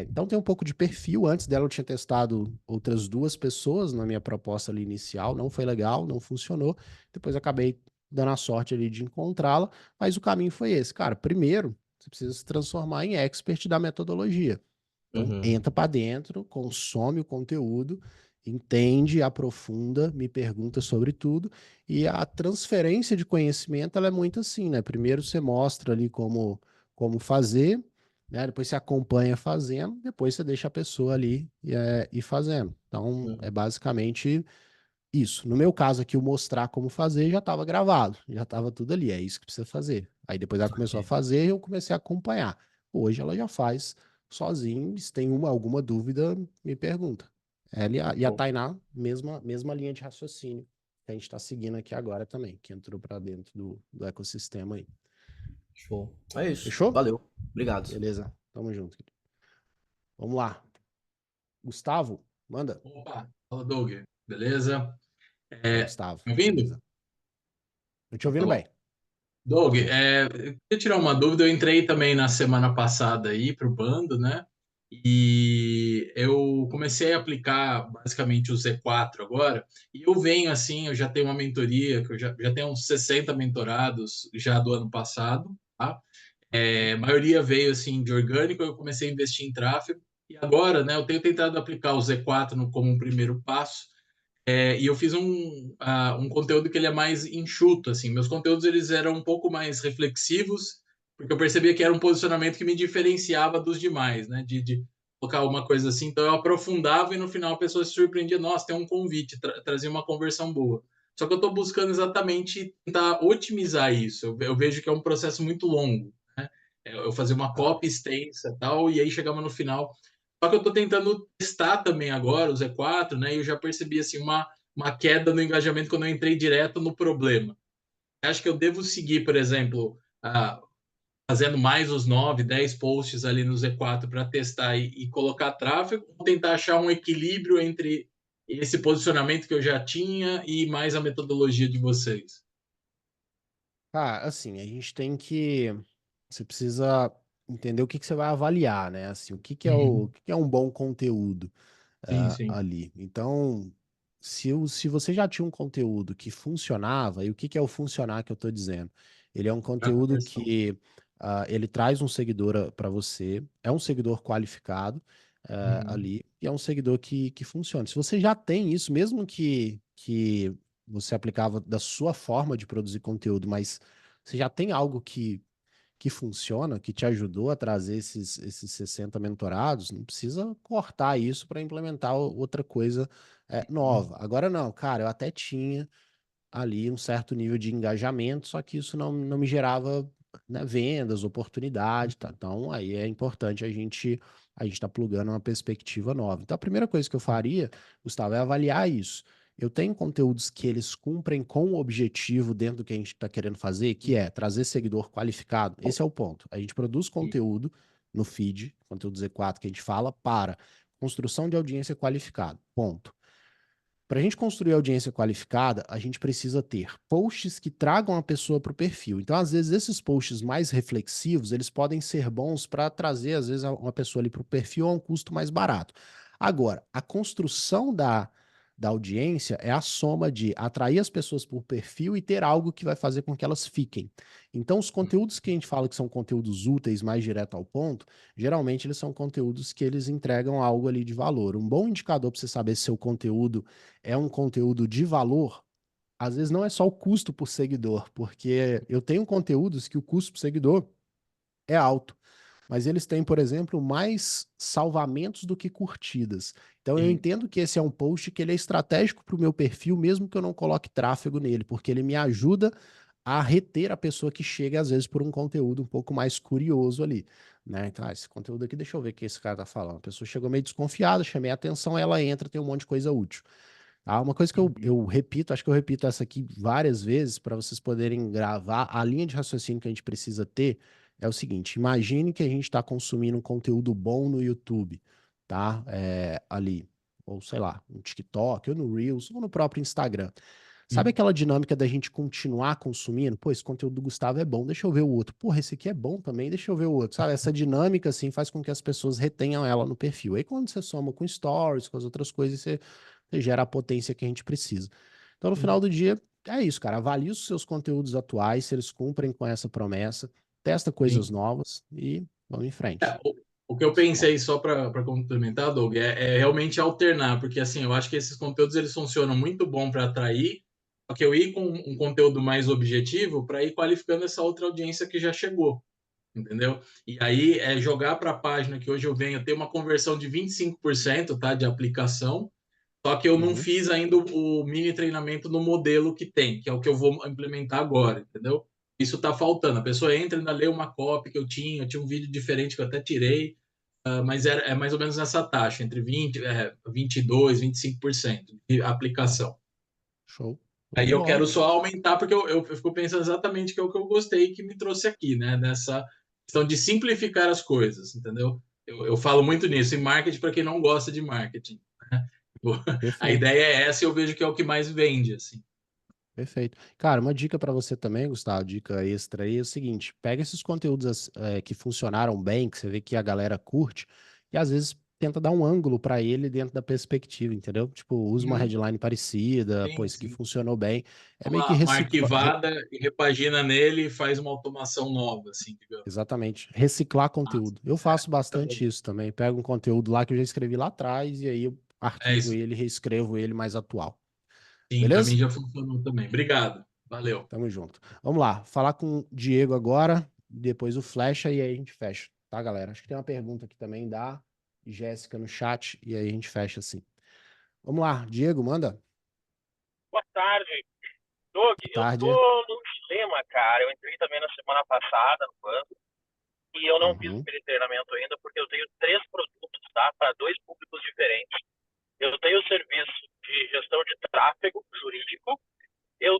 S1: Então tem um pouco de perfil. Antes dela eu tinha testado outras 2 pessoas na minha proposta ali inicial, não foi legal, não funcionou. Depois acabei dando a sorte ali de encontrá-la, mas o caminho foi esse. Cara, primeiro, você precisa se transformar em expert da metodologia. Então,
S11: uhum,
S1: entra para dentro, consome o conteúdo, entende, aprofunda, me pergunta sobre tudo, e a transferência de conhecimento ela é muito assim, né? Primeiro você mostra ali como fazer, né? Depois você acompanha fazendo, depois você deixa a pessoa ali ir fazendo. Então, é
S11: uhum.
S1: basicamente isso. No meu caso aqui, o mostrar como fazer já estava gravado, já estava tudo ali, é isso que precisa fazer. Aí depois ela começou a
S11: Saquei.
S1: fazer e eu comecei a acompanhar. Hoje ela já faz sozinho, se tem alguma dúvida, me pergunta. Ela e a
S11: Show.
S1: Tainá, mesma linha de raciocínio que a gente está seguindo aqui agora também, que entrou para dentro do ecossistema aí.
S11: Show. É isso.
S1: Fechou?
S11: Valeu. Obrigado.
S1: Beleza, tamo junto. Vamos lá. Gustavo, manda.
S12: Opa, fala Doug, beleza?
S1: Fala, Gustavo.
S12: Me ouvindo?
S1: Beleza. Tô te
S12: Então tá
S1: ouvindo
S12: bom.
S1: bem.
S12: Doug, eu queria tirar uma dúvida. Eu entrei também na semana passada aí para o bando, né? E eu comecei a aplicar basicamente o Z4 agora. E eu venho assim, eu já tenho uma mentoria, que eu já tenho uns 60 mentorados já do ano passado, tá? A maioria veio assim de orgânico, eu comecei a investir em tráfego. E agora, né, eu tenho tentado aplicar o Z4 como um primeiro passo. E eu fiz um conteúdo que ele é mais enxuto, assim. Meus conteúdos eles eram um pouco mais reflexivos, porque eu percebia que era um posicionamento que me diferenciava dos demais, né? De colocar uma coisa assim. Então eu aprofundava e no final a pessoa se surpreendia. Nossa, tem um convite, trazia uma conversão boa. Só que eu estou buscando exatamente tentar otimizar isso. Eu vejo que é um processo muito longo, né? Eu fazia uma
S1: Tá.
S12: copy extensa e tal, e aí chegava no final só que eu estou tentando testar também agora o Z4, né? E eu já percebi assim uma queda no engajamento quando eu entrei direto no problema. Acho que eu devo seguir, por exemplo, fazendo mais os 9, 10 posts ali no Z4 para testar e colocar tráfego, ou tentar achar um equilíbrio entre esse posicionamento que eu já tinha e mais a metodologia de vocês.
S1: Ah, assim, a gente tem que. Você precisa entender o que você vai avaliar, né? Assim, o
S12: Uhum.
S1: que que é um bom conteúdo
S12: Sim, sim.
S1: ali. Então, se você já tinha um conteúdo que funcionava, e o que é o funcionar que eu estou dizendo? Ele é um conteúdo que ele traz um seguidor para você, é um seguidor qualificado ali, e é um seguidor que funciona. Se você já tem isso, mesmo que você aplicava da sua forma de produzir conteúdo, mas você já tem algo que funciona, que te ajudou a trazer esses 60 mentorados, não precisa cortar isso para implementar outra coisa nova. Agora não, cara, eu até tinha ali um certo nível de engajamento, só que isso não me gerava, né, vendas, oportunidade, tá? Então aí é importante a gente tá plugando uma perspectiva nova. Então a primeira coisa que eu faria, Gustavo, é avaliar isso. Eu tenho conteúdos que eles cumprem com o objetivo dentro do que a gente está querendo fazer, que é trazer seguidor qualificado. Esse é o ponto. A gente produz conteúdo no feed, conteúdo Z4 que a gente fala, para construção de audiência qualificada. Ponto. Para a gente construir audiência qualificada, a gente precisa ter posts que tragam a pessoa para o perfil. Então, às vezes, esses posts mais reflexivos, eles podem ser bons para trazer, às vezes, uma pessoa ali para o perfil a um custo mais barato. Agora, a construção da audiência é a soma de atrair as pessoas por perfil e ter algo que vai fazer com que elas fiquem. Então, os conteúdos que a gente fala que são conteúdos úteis, mais direto ao ponto, geralmente eles são conteúdos que eles entregam algo ali de valor. Um bom indicador para você saber se seu conteúdo é um conteúdo de valor, às vezes não é só o custo por seguidor, porque eu tenho conteúdos que o custo por seguidor é alto, mas eles têm, por exemplo, mais salvamentos do que curtidas. Então eu entendo que esse é um post que ele é estratégico para o meu perfil, mesmo que eu não coloque tráfego nele, porque ele me ajuda a reter a pessoa que chega, às vezes, por um conteúdo um pouco mais curioso ali, né? Então, esse conteúdo aqui, deixa eu ver o que esse cara tá falando. A pessoa chegou meio desconfiada, chamei a atenção, ela entra, tem um monte de coisa útil. Uma coisa que eu repito, acho que eu repito essa aqui várias vezes para vocês poderem gravar, a linha de raciocínio que a gente precisa ter é o seguinte: imagine que a gente está consumindo um conteúdo bom no YouTube, tá? Ali, ou sei lá, no TikTok, ou no Reels, ou no próprio Instagram. Sabe aquela dinâmica da gente continuar consumindo? Pô, esse conteúdo do Gustavo é bom, deixa eu ver o outro. Porra, esse aqui é bom também, deixa eu ver o outro. Sabe? Essa dinâmica, assim, faz com que as pessoas retenham ela no perfil. Aí quando você soma com stories, com as outras coisas, você gera a potência que a gente precisa. Então, no final do dia, é isso, cara. Avalie os seus conteúdos atuais, se eles cumprem com essa promessa, testa coisas novas e vamos em frente.
S12: O que eu pensei, só para complementar, Doug, é realmente alternar, porque assim, eu acho que esses conteúdos eles funcionam muito bom para atrair, só que eu ir com um conteúdo mais objetivo para ir qualificando essa outra audiência que já chegou, entendeu? E aí é jogar para a página que hoje eu venho ter uma conversão de 25%, tá, de aplicação, só que eu não fiz ainda o mini treinamento no modelo que tem, que é o que eu vou implementar agora, entendeu? Isso está faltando. A pessoa entra, ainda lê uma copy que eu tinha um vídeo diferente que eu até tirei, mas é mais ou menos nessa taxa, entre 22%, 25% de aplicação.
S1: Show.
S12: Aí eu quero só aumentar, porque eu fico pensando exatamente que é o que eu gostei que me trouxe aqui, né? Nessa questão de simplificar as coisas, entendeu? Eu falo muito nisso, em marketing para quem não gosta de marketing, né? A ideia é essa e eu vejo que é o que mais vende, assim.
S1: Perfeito. Cara, uma dica para você também, Gustavo, dica extra aí é o seguinte: pega esses conteúdos que funcionaram bem, que você vê que a galera curte, e às vezes tenta dar um ângulo para ele dentro da perspectiva, entendeu? Tipo, usa uma headline parecida, pô, isso aqui funcionou bem. É meio que
S12: Uma arquivada e repagina nele e faz uma automação nova, assim, digamos.
S1: Exatamente. Reciclar conteúdo. Eu faço bastante isso também. Pego um conteúdo lá que eu já escrevi lá atrás e aí eu arquivo ele, reescrevo ele mais atual.
S12: Sim, para
S1: Beleza?
S12: mim já funcionou também. Obrigado. Valeu.
S1: Tamo junto. Vamos lá. Falar com o Diego agora, depois o Flecha e aí a gente fecha, tá, galera? Acho que tem uma pergunta aqui também da Jéssica no chat e aí a gente fecha assim. Vamos lá, Diego, manda.
S13: Boa tarde. Doug,
S1: Boa tarde.
S13: eu tô num dilema, cara. Eu entrei também na semana passada no banco e eu não fiz o mini treinamento ainda porque eu tenho 3 produtos, tá? Para 2 públicos diferentes. Eu tenho o serviço de gestão de tráfego jurídico. Eu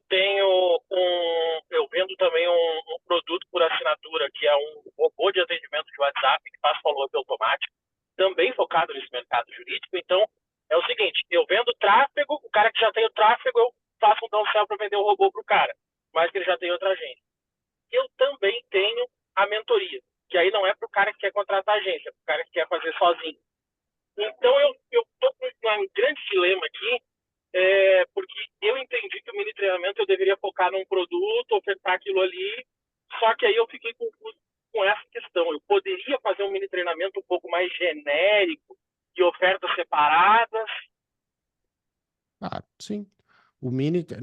S13: vendo também um produto por assinatura, que é um robô de atendimento de WhatsApp que faz follow-up automático, também focado nesse mercado jurídico. Então, é o seguinte, eu vendo tráfego, o cara que já tem o tráfego, eu faço um downsell para vender o robô para o cara, mas que ele já tem outra agência. Eu também tenho a mentoria, que aí não é para o cara que quer contratar agência, é para o cara que quer fazer sozinho. Então, eu estou com um grande dilema aqui, porque eu entendi que o mini treinamento eu deveria focar num produto, ofertar aquilo ali Só que aí eu fiquei confuso com essa questão. Eu poderia fazer um mini treinamento um pouco mais genérico, de ofertas separadas.
S1: Ah, sim.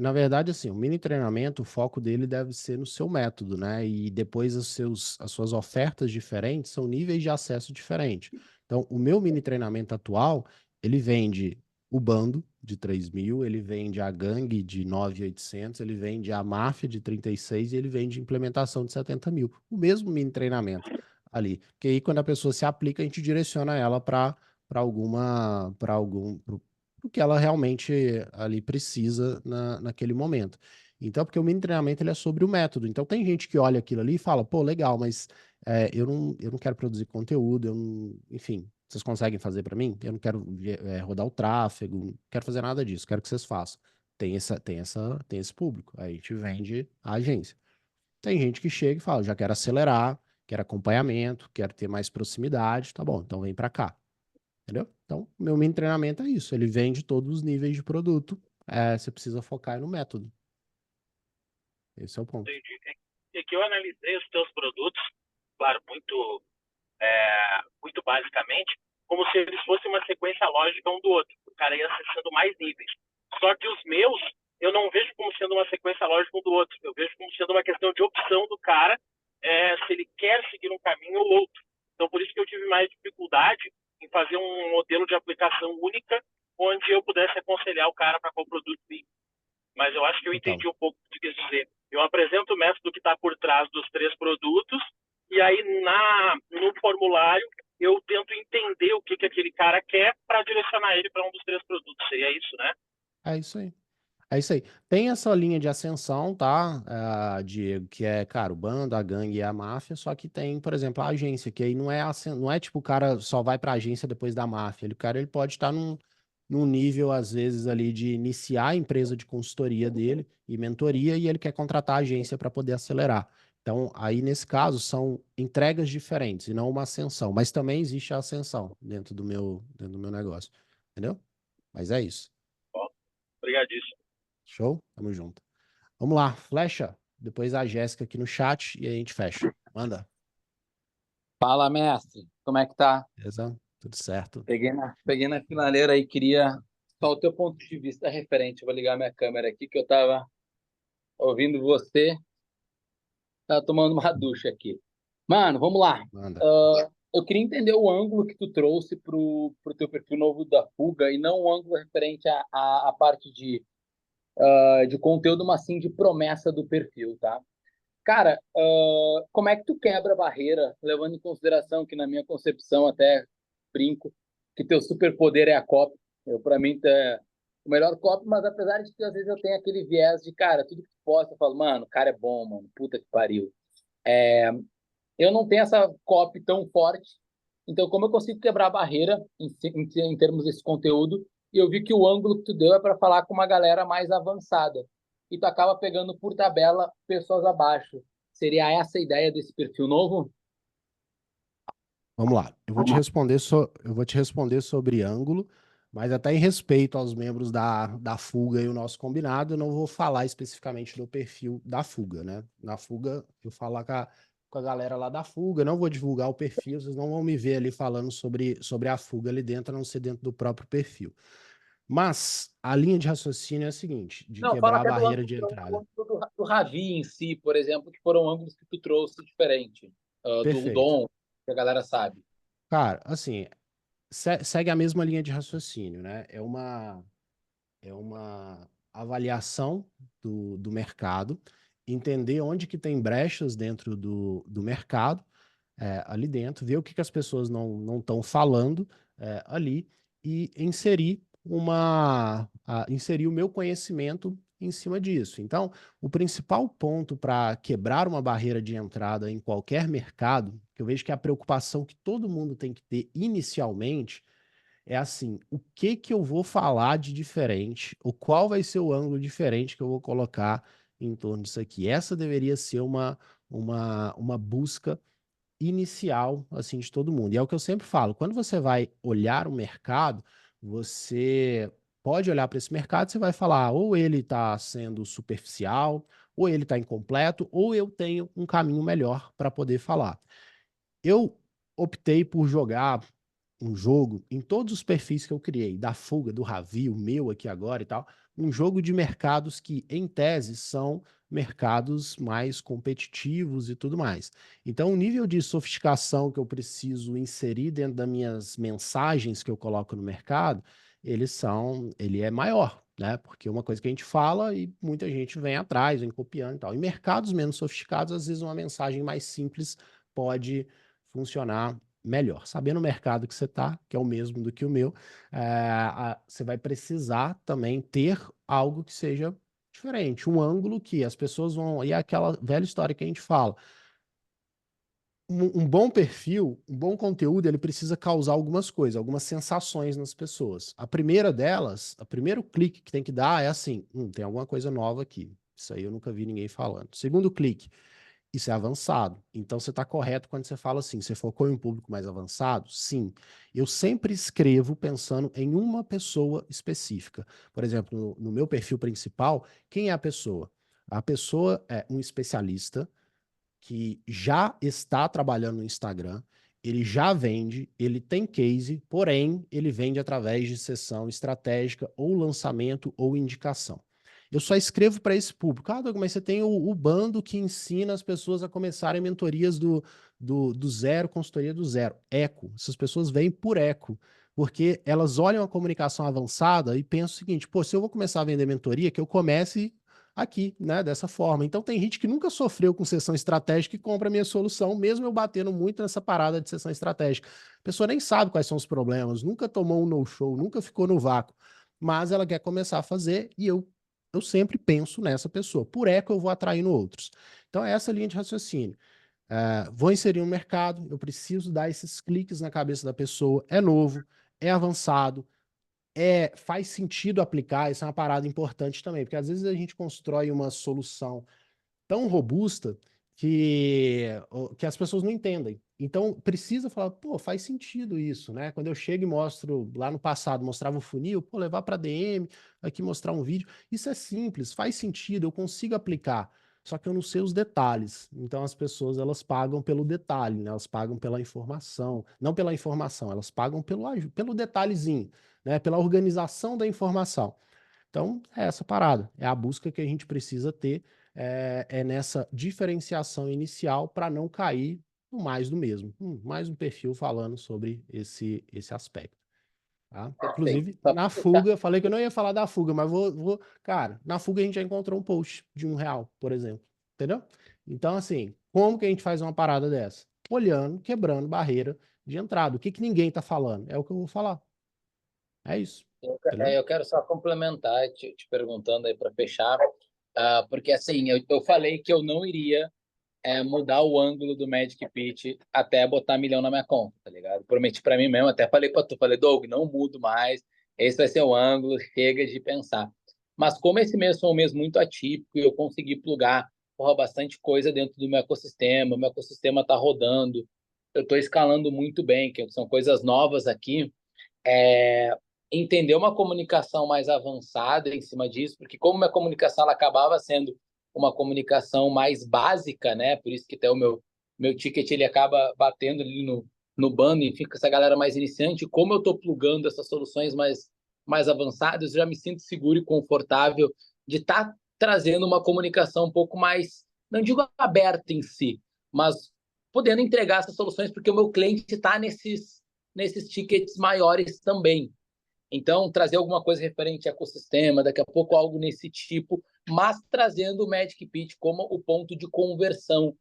S1: Na verdade, assim, o mini treinamento, o foco dele deve ser no seu método, né? E depois as suas ofertas diferentes são níveis de acesso diferentes. Então, o meu mini treinamento atual, ele vende o bando de 3.000, ele vende a gangue de 9.800, ele vende a máfia de 36 e ele vende implementação de 70.000. O mesmo mini treinamento ali. Porque aí, quando a pessoa se aplica, a gente direciona ela para o que ela realmente ali precisa naquele momento. Então, porque o mini treinamento ele é sobre o método. Então, tem gente que olha aquilo ali e fala, pô, legal, mas eu não quero produzir conteúdo, enfim, vocês conseguem fazer para mim? Eu não quero rodar o tráfego, não quero fazer nada disso, quero que vocês façam. Tem esse público. Aí a gente vende a agência. Tem gente que chega e fala, já quero acelerar, quero acompanhamento, quero ter mais proximidade, tá bom, então vem para cá. Entendeu? Então, meu mini treinamento é isso. Ele vende todos os níveis de produto. Você precisa focar no método. Esse é o ponto.
S13: Entendi. E que eu analisei os teus produtos, claro, muito basicamente, como se eles fossem uma sequência lógica um do outro. O cara ia acessando mais níveis. Só que os meus, eu não vejo como sendo uma sequência lógica um do outro. Eu vejo como sendo uma questão de opção do cara, se ele quer seguir um caminho ou outro. Então, por isso que eu tive mais dificuldade em fazer um modelo de aplicação única, onde eu pudesse aconselhar o cara para qual produto ir. Mas eu acho que eu entendi um pouco o que quis dizer. Eu apresento o método que está por trás dos 3 produtos, e aí no formulário eu tento entender o que aquele cara quer para direcionar ele para um dos 3 produtos. E é isso, né?
S1: É isso aí. É isso aí. Tem essa linha de ascensão, tá, Diego, que é, cara, o bando, a gangue e a máfia, só que tem, por exemplo, a agência, que aí não é tipo o cara só vai pra agência depois da máfia. O cara ele pode estar num nível, às vezes, ali de iniciar a empresa de consultoria dele e mentoria, e ele quer contratar a agência para poder acelerar. Então, aí, nesse caso, são entregas diferentes e não uma ascensão. Mas também existe a ascensão dentro do meu negócio. Entendeu? Mas é isso.
S13: Obrigadíssimo.
S1: Show? Tamo junto. Vamos lá, flecha. Depois a Jéssica aqui no chat e a gente fecha. Manda.
S14: Fala, mestre. Como é que tá?
S1: Beleza? Tudo certo.
S14: Peguei na finaleira aí, queria só o teu ponto de vista referente. Eu vou ligar minha câmera aqui, que eu tava ouvindo você. Tava tomando uma ducha aqui. Mano, vamos lá.
S1: Manda.
S14: Eu queria entender o ângulo que tu trouxe pro teu perfil novo da Fuga, e não o ângulo referente à parte de conteúdo, mas sim de promessa do perfil, tá? Cara, como é que tu quebra a barreira, levando em consideração que, na minha concepção, até brinco, que teu superpoder é a copy. Para mim, tu é o melhor copy, mas apesar de que às vezes eu tenho aquele viés de, cara, tudo que tu posta, eu falo, mano, o cara é bom, mano, puta que pariu. Eu não tenho essa copy tão forte, então como eu consigo quebrar a barreira em termos desse conteúdo? E eu vi que o ângulo que tu deu é para falar com uma galera mais avançada. E tu acaba pegando por tabela pessoas abaixo. Seria essa a ideia desse perfil novo?
S1: Vamos lá. Eu vou te responder sobre ângulo, mas até em respeito aos membros da Fuga e o nosso combinado, eu não vou falar especificamente do perfil da Fuga, né? Na Fuga, eu falar com a galera lá da Fuga, não vou divulgar o perfil, vocês não vão me ver ali falando sobre a Fuga ali dentro, a não ser dentro do próprio perfil. Mas a linha de raciocínio é a seguinte, de
S14: Não, fala
S1: quebrar a
S14: até
S1: barreira de entrada.
S14: do Ravi em si, por exemplo, que foram ângulos que tu trouxe diferente. Do
S1: Perfeito.
S14: Dom, que a galera sabe.
S1: Cara, assim, segue a mesma linha de raciocínio, né? É uma avaliação do mercado, entender onde que tem brechas dentro do mercado, ali dentro, ver o que as pessoas não estão falando ali e inserir o meu conhecimento em cima disso. Então, o principal ponto para quebrar uma barreira de entrada em qualquer mercado, que eu vejo que é a preocupação que todo mundo tem que ter inicialmente, é assim, o que eu vou falar de diferente, ou qual vai ser o ângulo diferente que eu vou colocar em torno disso aqui. Essa deveria ser uma busca inicial, assim, de todo mundo. E é o que eu sempre falo, quando você vai olhar o mercado, você pode olhar para esse mercado, você vai falar, ou ele está sendo superficial, ou ele está incompleto, ou eu tenho um caminho melhor para poder falar. Eu optei por jogar um jogo em todos os perfis que eu criei, da Fuga, do Ravi, o meu aqui agora e tal, um jogo de mercados que, em tese, são mercados mais competitivos e tudo mais. Então, o nível de sofisticação que eu preciso inserir dentro das minhas mensagens que eu coloco no mercado, ele é maior, né? Porque uma coisa que a gente fala e muita gente vem atrás, vem copiando e tal. Em mercados menos sofisticados, às vezes uma mensagem mais simples pode funcionar melhor. Sabendo o mercado que você está, que é o mesmo do que o meu, você vai precisar também ter algo que seja diferente, um ângulo que as pessoas vão. E é aquela velha história que a gente fala. Um bom perfil, um bom conteúdo, ele precisa causar algumas coisas, algumas sensações nas pessoas. A primeira delas, o primeiro clique que tem que dar é assim: tem alguma coisa nova aqui. Isso aí eu nunca vi ninguém falando. Segundo clique, isso é avançado. Então você está correto quando você fala assim, você focou em um público mais avançado? Sim. Eu sempre escrevo pensando em uma pessoa específica. Por exemplo, no meu perfil principal, quem é a pessoa? A pessoa é um especialista que já está trabalhando no Instagram, ele já vende, ele tem case, porém, ele vende através de sessão estratégica ou lançamento ou indicação. Eu só escrevo para esse público. Ah, Doug, mas você tem o bando que ensina as pessoas a começarem mentorias do zero, consultoria do zero. Eco. Essas pessoas vêm por eco, porque elas olham a comunicação avançada e pensam o seguinte, pô, se eu vou começar a vender mentoria, que eu comece aqui, né, dessa forma. Então tem gente que nunca sofreu com sessão estratégica e compra a minha solução, mesmo eu batendo muito nessa parada de sessão estratégica. A pessoa nem sabe quais são os problemas, nunca tomou um no-show, nunca ficou no vácuo, mas ela quer começar a fazer e eu sempre penso nessa pessoa. Por eco eu vou atraindo outros. Então é essa linha de raciocínio. Vou inserir um mercado, eu preciso dar esses cliques na cabeça da pessoa, é novo, é avançado, faz sentido aplicar, isso é uma parada importante também, porque às vezes a gente constrói uma solução tão robusta que as pessoas não entendem. Então, precisa falar, pô, faz sentido isso, né? Quando eu chego e mostro, lá no passado, mostrava um funil, pô, levar para DM, aqui mostrar um vídeo, isso é simples, faz sentido, eu consigo aplicar, só que eu não sei os detalhes. Então, as pessoas, elas pagam pelo detalhe, né? Elas pagam pela informação, não pela informação, elas pagam pelo detalhezinho, né? Pela organização da informação. Então, é essa parada, é a busca que a gente precisa ter, nessa diferenciação inicial para não cair no mais do mesmo. Mais um perfil falando sobre esse aspecto. Tá? Inclusive, na fuga, falei que eu não ia falar da fuga, mas cara, na fuga a gente já encontrou um post de R$1, por exemplo, entendeu? Então, assim, como que a gente faz uma parada dessa? Olhando, quebrando barreira de entrada. O que ninguém tá falando? É o que eu vou falar. É isso.
S14: Eu quero só complementar, te perguntando aí para fechar, porque assim, eu falei que eu não iria mudar o ângulo do Magic Pitch até botar milhão na minha conta, tá ligado? Prometi para mim mesmo, até falei para tu, falei, Doug, não mudo mais, esse vai ser o ângulo, chega de pensar. Mas como esse mês foi um mês muito atípico e eu consegui plugar bastante coisa dentro do meu ecossistema tá rodando, eu tô escalando muito bem, que são coisas novas aqui, entender uma comunicação mais avançada em cima disso, porque como minha comunicação ela acabava sendo uma comunicação mais básica, né? Por isso que até o meu ticket ele acaba batendo ali no bando e fica essa galera mais iniciante. Como eu estou plugando essas soluções mais avançadas, eu já me sinto seguro e confortável de estar trazendo uma comunicação um pouco mais, não digo aberta em si, mas podendo entregar essas soluções, porque o meu cliente está nesses tickets maiores também. Então, trazer alguma coisa referente a ecossistema, daqui a pouco algo nesse tipo, mas trazendo o Magic Pitch como o ponto de conversão.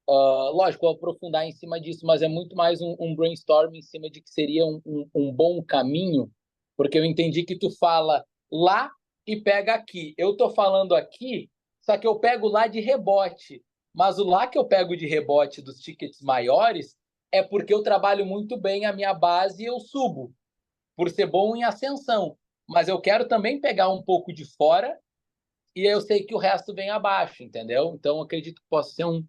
S14: Lógico, vou aprofundar em cima disso, mas é muito mais um brainstorm em cima de que seria um bom caminho, porque eu entendi que tu fala lá e pega aqui. Eu estou falando aqui, só que eu pego lá de rebote. Mas o lá que eu pego de rebote dos tickets maiores é porque eu trabalho muito bem a minha base e eu subo, por ser bom em ascensão. Mas eu quero também pegar um pouco de fora e eu sei que o resto vem abaixo, entendeu? Então, acredito que possa ser um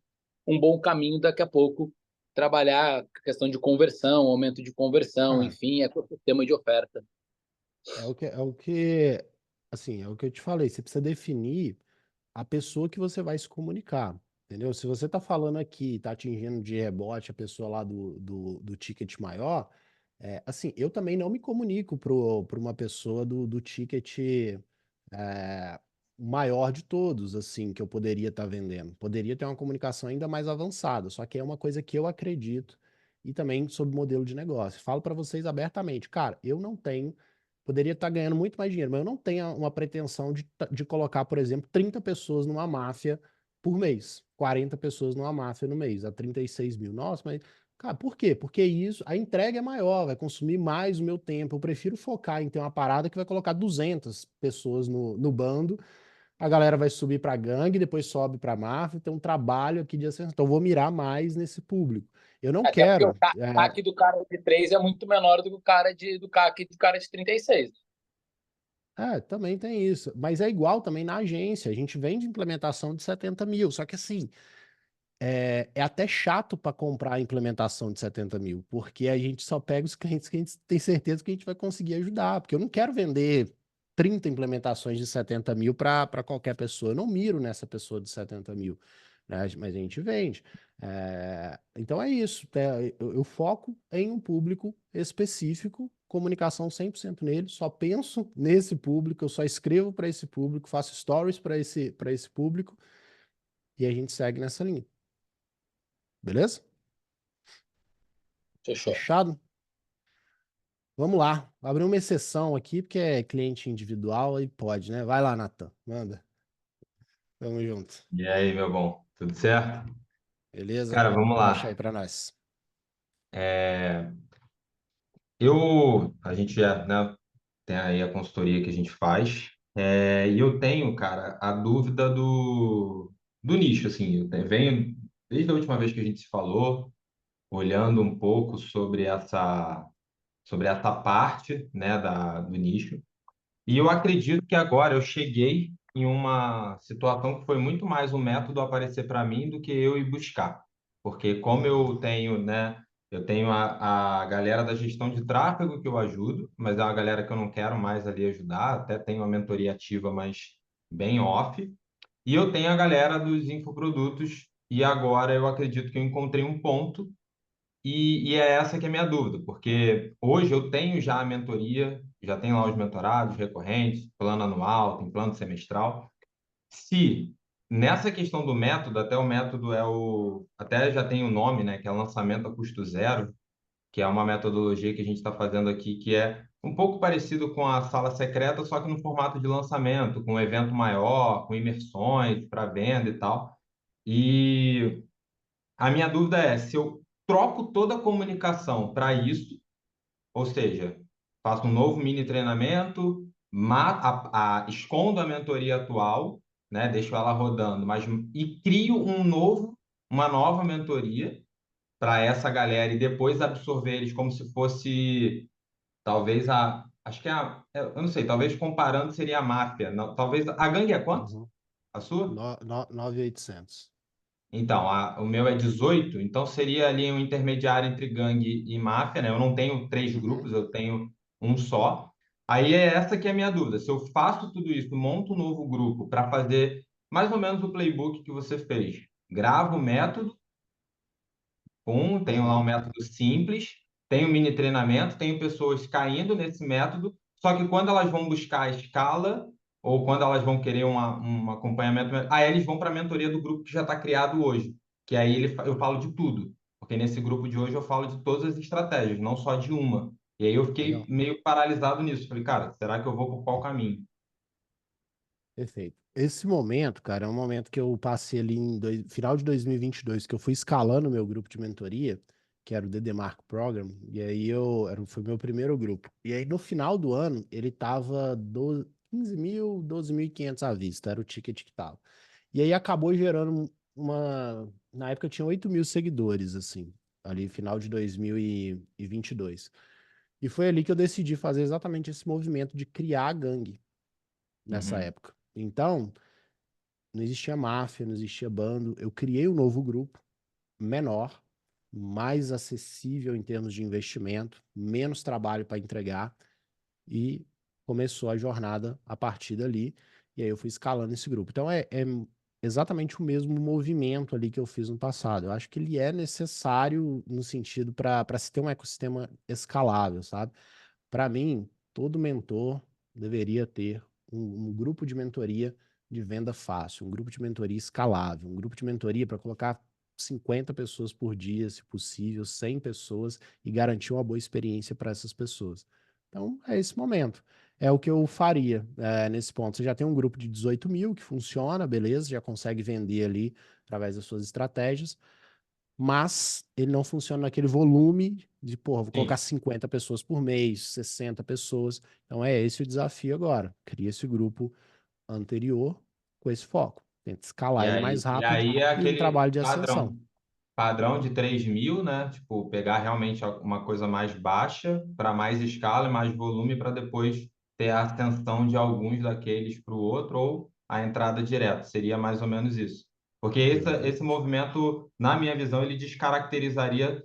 S14: bom caminho daqui a pouco trabalhar a questão de conversão, aumento de conversão, enfim, ecossistema de oferta.
S1: Assim, é o que eu te falei, você precisa definir a pessoa que você vai se comunicar, entendeu? Se você tá falando aqui, tá atingindo de rebote a pessoa lá do ticket maior, assim, eu também não me comunico para uma pessoa do ticket é, maior de todos, assim, que eu poderia estar vendendo. Poderia ter uma comunicação ainda mais avançada, só que é uma coisa que eu acredito e também sobre modelo de negócio. Falo para vocês abertamente, cara, eu não tenho, poderia estar ganhando muito mais dinheiro, mas eu não tenho uma pretensão de colocar, por exemplo, 30 pessoas numa máfia por mês, 40 pessoas numa máfia no mês, a 36 mil. Nossa, mas, cara, por quê? Porque isso, a entrega é maior, vai consumir mais o meu tempo. Eu prefiro focar em ter uma parada que vai colocar 200 pessoas no bando, a galera vai subir para gangue, depois sobe para máfia, tem um trabalho aqui de ascensão. Então, eu vou mirar mais nesse público. Eu não
S14: Até porque o
S1: quero.
S14: CAC do cara de 3 é muito menor do que o cara do CAC do cara de 36.
S1: Também tem isso. Mas é igual também na agência. A gente vende implementação de 70 mil. Só que assim, é até chato para comprar a implementação de 70 mil, porque a gente só pega os clientes que a gente tem certeza que a gente vai conseguir ajudar. Porque eu não quero vender 30 implementações de 70 mil para qualquer pessoa. Eu não miro nessa pessoa de 70 mil, né? Mas a gente vende. Então é isso. Eu foco em um público específico, comunicação 100% nele, só penso nesse público, eu só escrevo para esse público, faço stories para esse público e a gente segue nessa linha. Beleza?
S14: Fechou.
S1: Fechado? Vamos lá. Vou abrir uma exceção aqui, porque é cliente individual e pode, né? Vai lá, Natan. Manda. Tamo junto.
S15: E aí, meu bom, tudo certo?
S1: Beleza?
S15: Cara, vamos
S1: Puxa aí
S15: lá.
S1: pra nós.
S15: É, a gente já, né, tem aí a consultoria que a gente faz, e eu tenho, cara, a dúvida do nicho, assim, venho, desde a última vez que a gente se falou, olhando um pouco sobre essa parte, né, do nicho. E eu acredito que agora eu cheguei em uma situação que foi muito mais o método aparecer para mim do que eu ir buscar. Porque como eu tenho, né, eu tenho a galera da gestão de tráfego que eu ajudo, mas é uma galera que eu não quero mais ali ajudar, até tenho uma mentoria ativa, mas bem off. E eu tenho a galera dos infoprodutos, e agora eu acredito que eu encontrei um ponto e é essa que é a minha dúvida, porque hoje eu tenho já a mentoria, já tenho lá os mentorados recorrentes, plano anual, tem plano semestral. Se nessa questão do método, até o método até já tem o nome, né, que é lançamento a custo zero, que é uma metodologia que a gente está fazendo aqui, que é um pouco parecido com a sala secreta, só que no formato de lançamento, com um evento maior, com imersões para venda e tal. E a minha dúvida é se eu troco toda a comunicação para isso, ou seja, faço um novo mini treinamento, escondo a mentoria atual, né, deixo ela rodando, e crio uma nova mentoria para essa galera e depois absorver eles como se fosse talvez acho que eu não sei, talvez comparando seria a máfia, não, talvez a gangue é quanto?
S1: Uhum.
S15: A sua?
S1: 9.800.
S15: Então, o meu é 18, então seria ali um intermediário entre gangue e máfia, né? Eu não tenho três grupos, eu tenho um só. Aí é essa que é a minha dúvida. Se eu faço tudo isso, monto um novo grupo para fazer mais ou menos o playbook que você fez, gravo o método, tenho lá um método simples, tenho mini treinamento, tenho pessoas caindo nesse método, só que quando elas vão buscar a escala, ou quando elas vão querer um acompanhamento, aí eles vão para a mentoria do grupo que já está criado hoje, que aí eu falo de tudo, porque nesse grupo de hoje eu falo de todas as estratégias, não só de uma. E aí eu fiquei
S1: Legal.
S15: meio paralisado nisso. Falei, cara, será que eu vou por qual caminho?
S1: Perfeito. Esse momento, cara, é um momento que eu passei ali final de 2022, que eu fui escalando o meu grupo de mentoria, que era o DD Marco Program, e aí foi o meu primeiro grupo. E aí no final do ano, ele tava 15 mil, 12.500 à vista, era o ticket que tava. E aí acabou gerando na época eu tinha 8 mil seguidores, assim, ali final de 2022. E foi ali que eu decidi fazer exatamente esse movimento de criar a gangue nessa
S15: Uhum.
S1: época. Então, não existia máfia, não existia bando. Eu criei um novo grupo, menor, mais acessível em termos de investimento, menos trabalho para entregar. E começou a jornada a partir dali, e aí eu fui escalando esse grupo. Então é exatamente o mesmo movimento ali que eu fiz no passado. Eu acho que ele é necessário no sentido para se ter um ecossistema escalável, sabe? Para mim, todo mentor deveria ter um grupo de mentoria de venda fácil, um grupo de mentoria escalável, um grupo de mentoria para colocar 50 pessoas por dia, se possível, 100 pessoas e garantir uma boa experiência para essas pessoas. Então, é esse momento. É o que eu faria nesse ponto. Você já tem um grupo de 18 mil que funciona, beleza, já consegue vender ali através das suas estratégias, mas ele não funciona naquele volume de, porra, vou colocar 50 pessoas por mês, 60 pessoas. Então é esse o desafio agora. Cria esse grupo anterior com esse foco. Tenta escalar ele mais
S15: E
S1: rápido
S15: aí é
S1: e um
S15: aquele
S1: trabalho de ascensão.
S15: padrão de 3.000, né? Tipo, pegar realmente uma coisa mais baixa para mais escala e mais volume para depois ter a ascensão de alguns daqueles para o outro ou a entrada direta. Seria mais ou menos isso. Porque esse movimento, na minha visão, ele descaracterizaria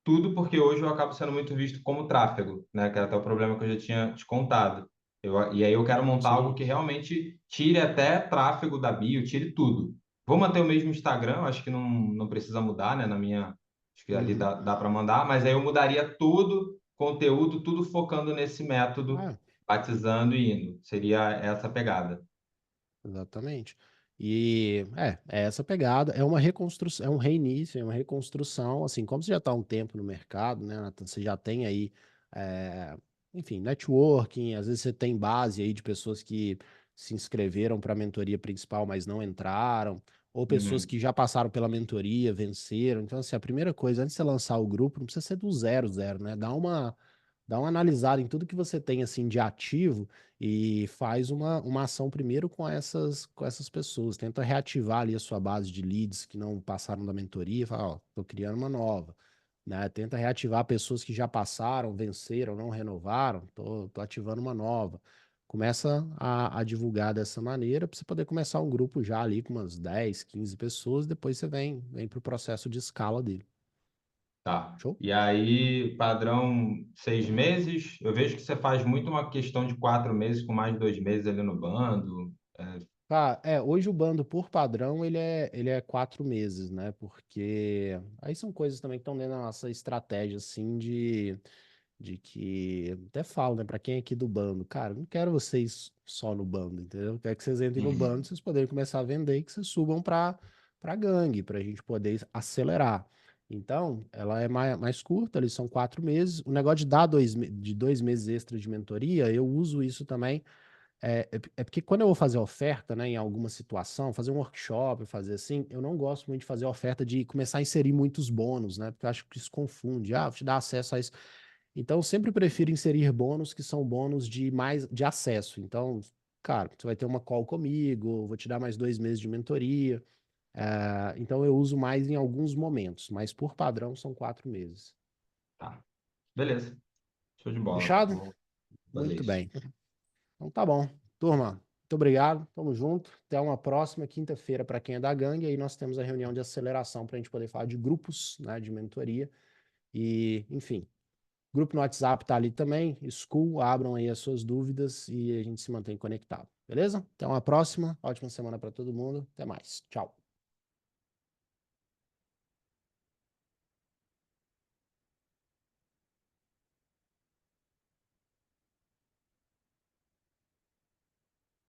S15: tudo, porque hoje eu acabo sendo muito visto como tráfego, né? Que era até o problema que eu já tinha te contado. E aí eu quero montar algo que realmente tire até tráfego da bio, tire tudo. Vou manter o mesmo Instagram, acho que não precisa mudar, né? Acho que ali dá para mandar, mas aí eu mudaria tudo, conteúdo, tudo focando nesse método, batizando e indo. Seria essa a pegada.
S1: Exatamente. E é essa pegada, é uma reconstrução, é um reinício, é uma reconstrução, assim, como você já está há um tempo no mercado, né, Nathan, você já tem aí, enfim, networking, às vezes você tem base aí de pessoas que se inscreveram para a mentoria principal, mas não entraram, ou pessoas que já passaram pela mentoria, venceram. Então, assim, a primeira coisa, antes de você lançar o grupo, não precisa ser do zero, né? Dá uma analisada em tudo que você tem, assim, de ativo e faz uma ação primeiro com essas pessoas. Tenta reativar ali a sua base de leads que não passaram da mentoria. Fala, ó, tô criando uma nova. Né? Tenta reativar pessoas que já passaram, venceram, não renovaram. Tô ativando uma nova. Começa a divulgar dessa maneira para você poder começar um grupo já ali com umas 10, 15 pessoas. Depois você vem para o processo de escala dele.
S15: Tá.
S1: Show?
S15: E aí, padrão 6 meses, eu vejo que você faz muito uma questão de 4 meses com mais 2 meses ali no bando.
S1: Tá, hoje o bando por padrão ele é 4 meses, né? Porque aí são coisas também que estão dentro da nossa estratégia, assim, de que até falo, né? Pra quem é aqui do bando, cara, não quero vocês só no bando, entendeu? Quero que vocês entrem no bando, vocês poderem começar a vender e que vocês subam pra gangue, pra gente poder acelerar. Então, ela é mais curta, ali são 4 meses. O negócio de dar de 2 meses extra de mentoria, eu uso isso também. É porque quando eu vou fazer oferta, né, em alguma situação, fazer um workshop, fazer assim, eu não gosto muito de fazer oferta de começar a inserir muitos bônus, né? Porque eu acho que isso confunde. Ah, vou te dar acesso a isso. Então, eu sempre prefiro inserir bônus que são bônus de acesso. Então, cara, você vai ter uma call comigo, vou te dar mais 2 meses de mentoria. Então, eu uso mais em alguns momentos, mas por padrão são 4 meses.
S15: Tá. Beleza. Show de bola.
S1: Fechado?
S15: Vou fazer
S1: Muito
S15: isso.
S1: bem. Então tá bom. Turma, muito obrigado. Tamo junto. Até uma próxima quinta-feira para quem é da gangue. Aí nós temos a reunião de aceleração para a gente poder falar de grupos, né, de mentoria. E, enfim, grupo no WhatsApp tá ali também. School, abram aí as suas dúvidas e a gente se mantém conectado. Beleza? Até uma próxima. Ótima semana para todo mundo. Até mais. Tchau.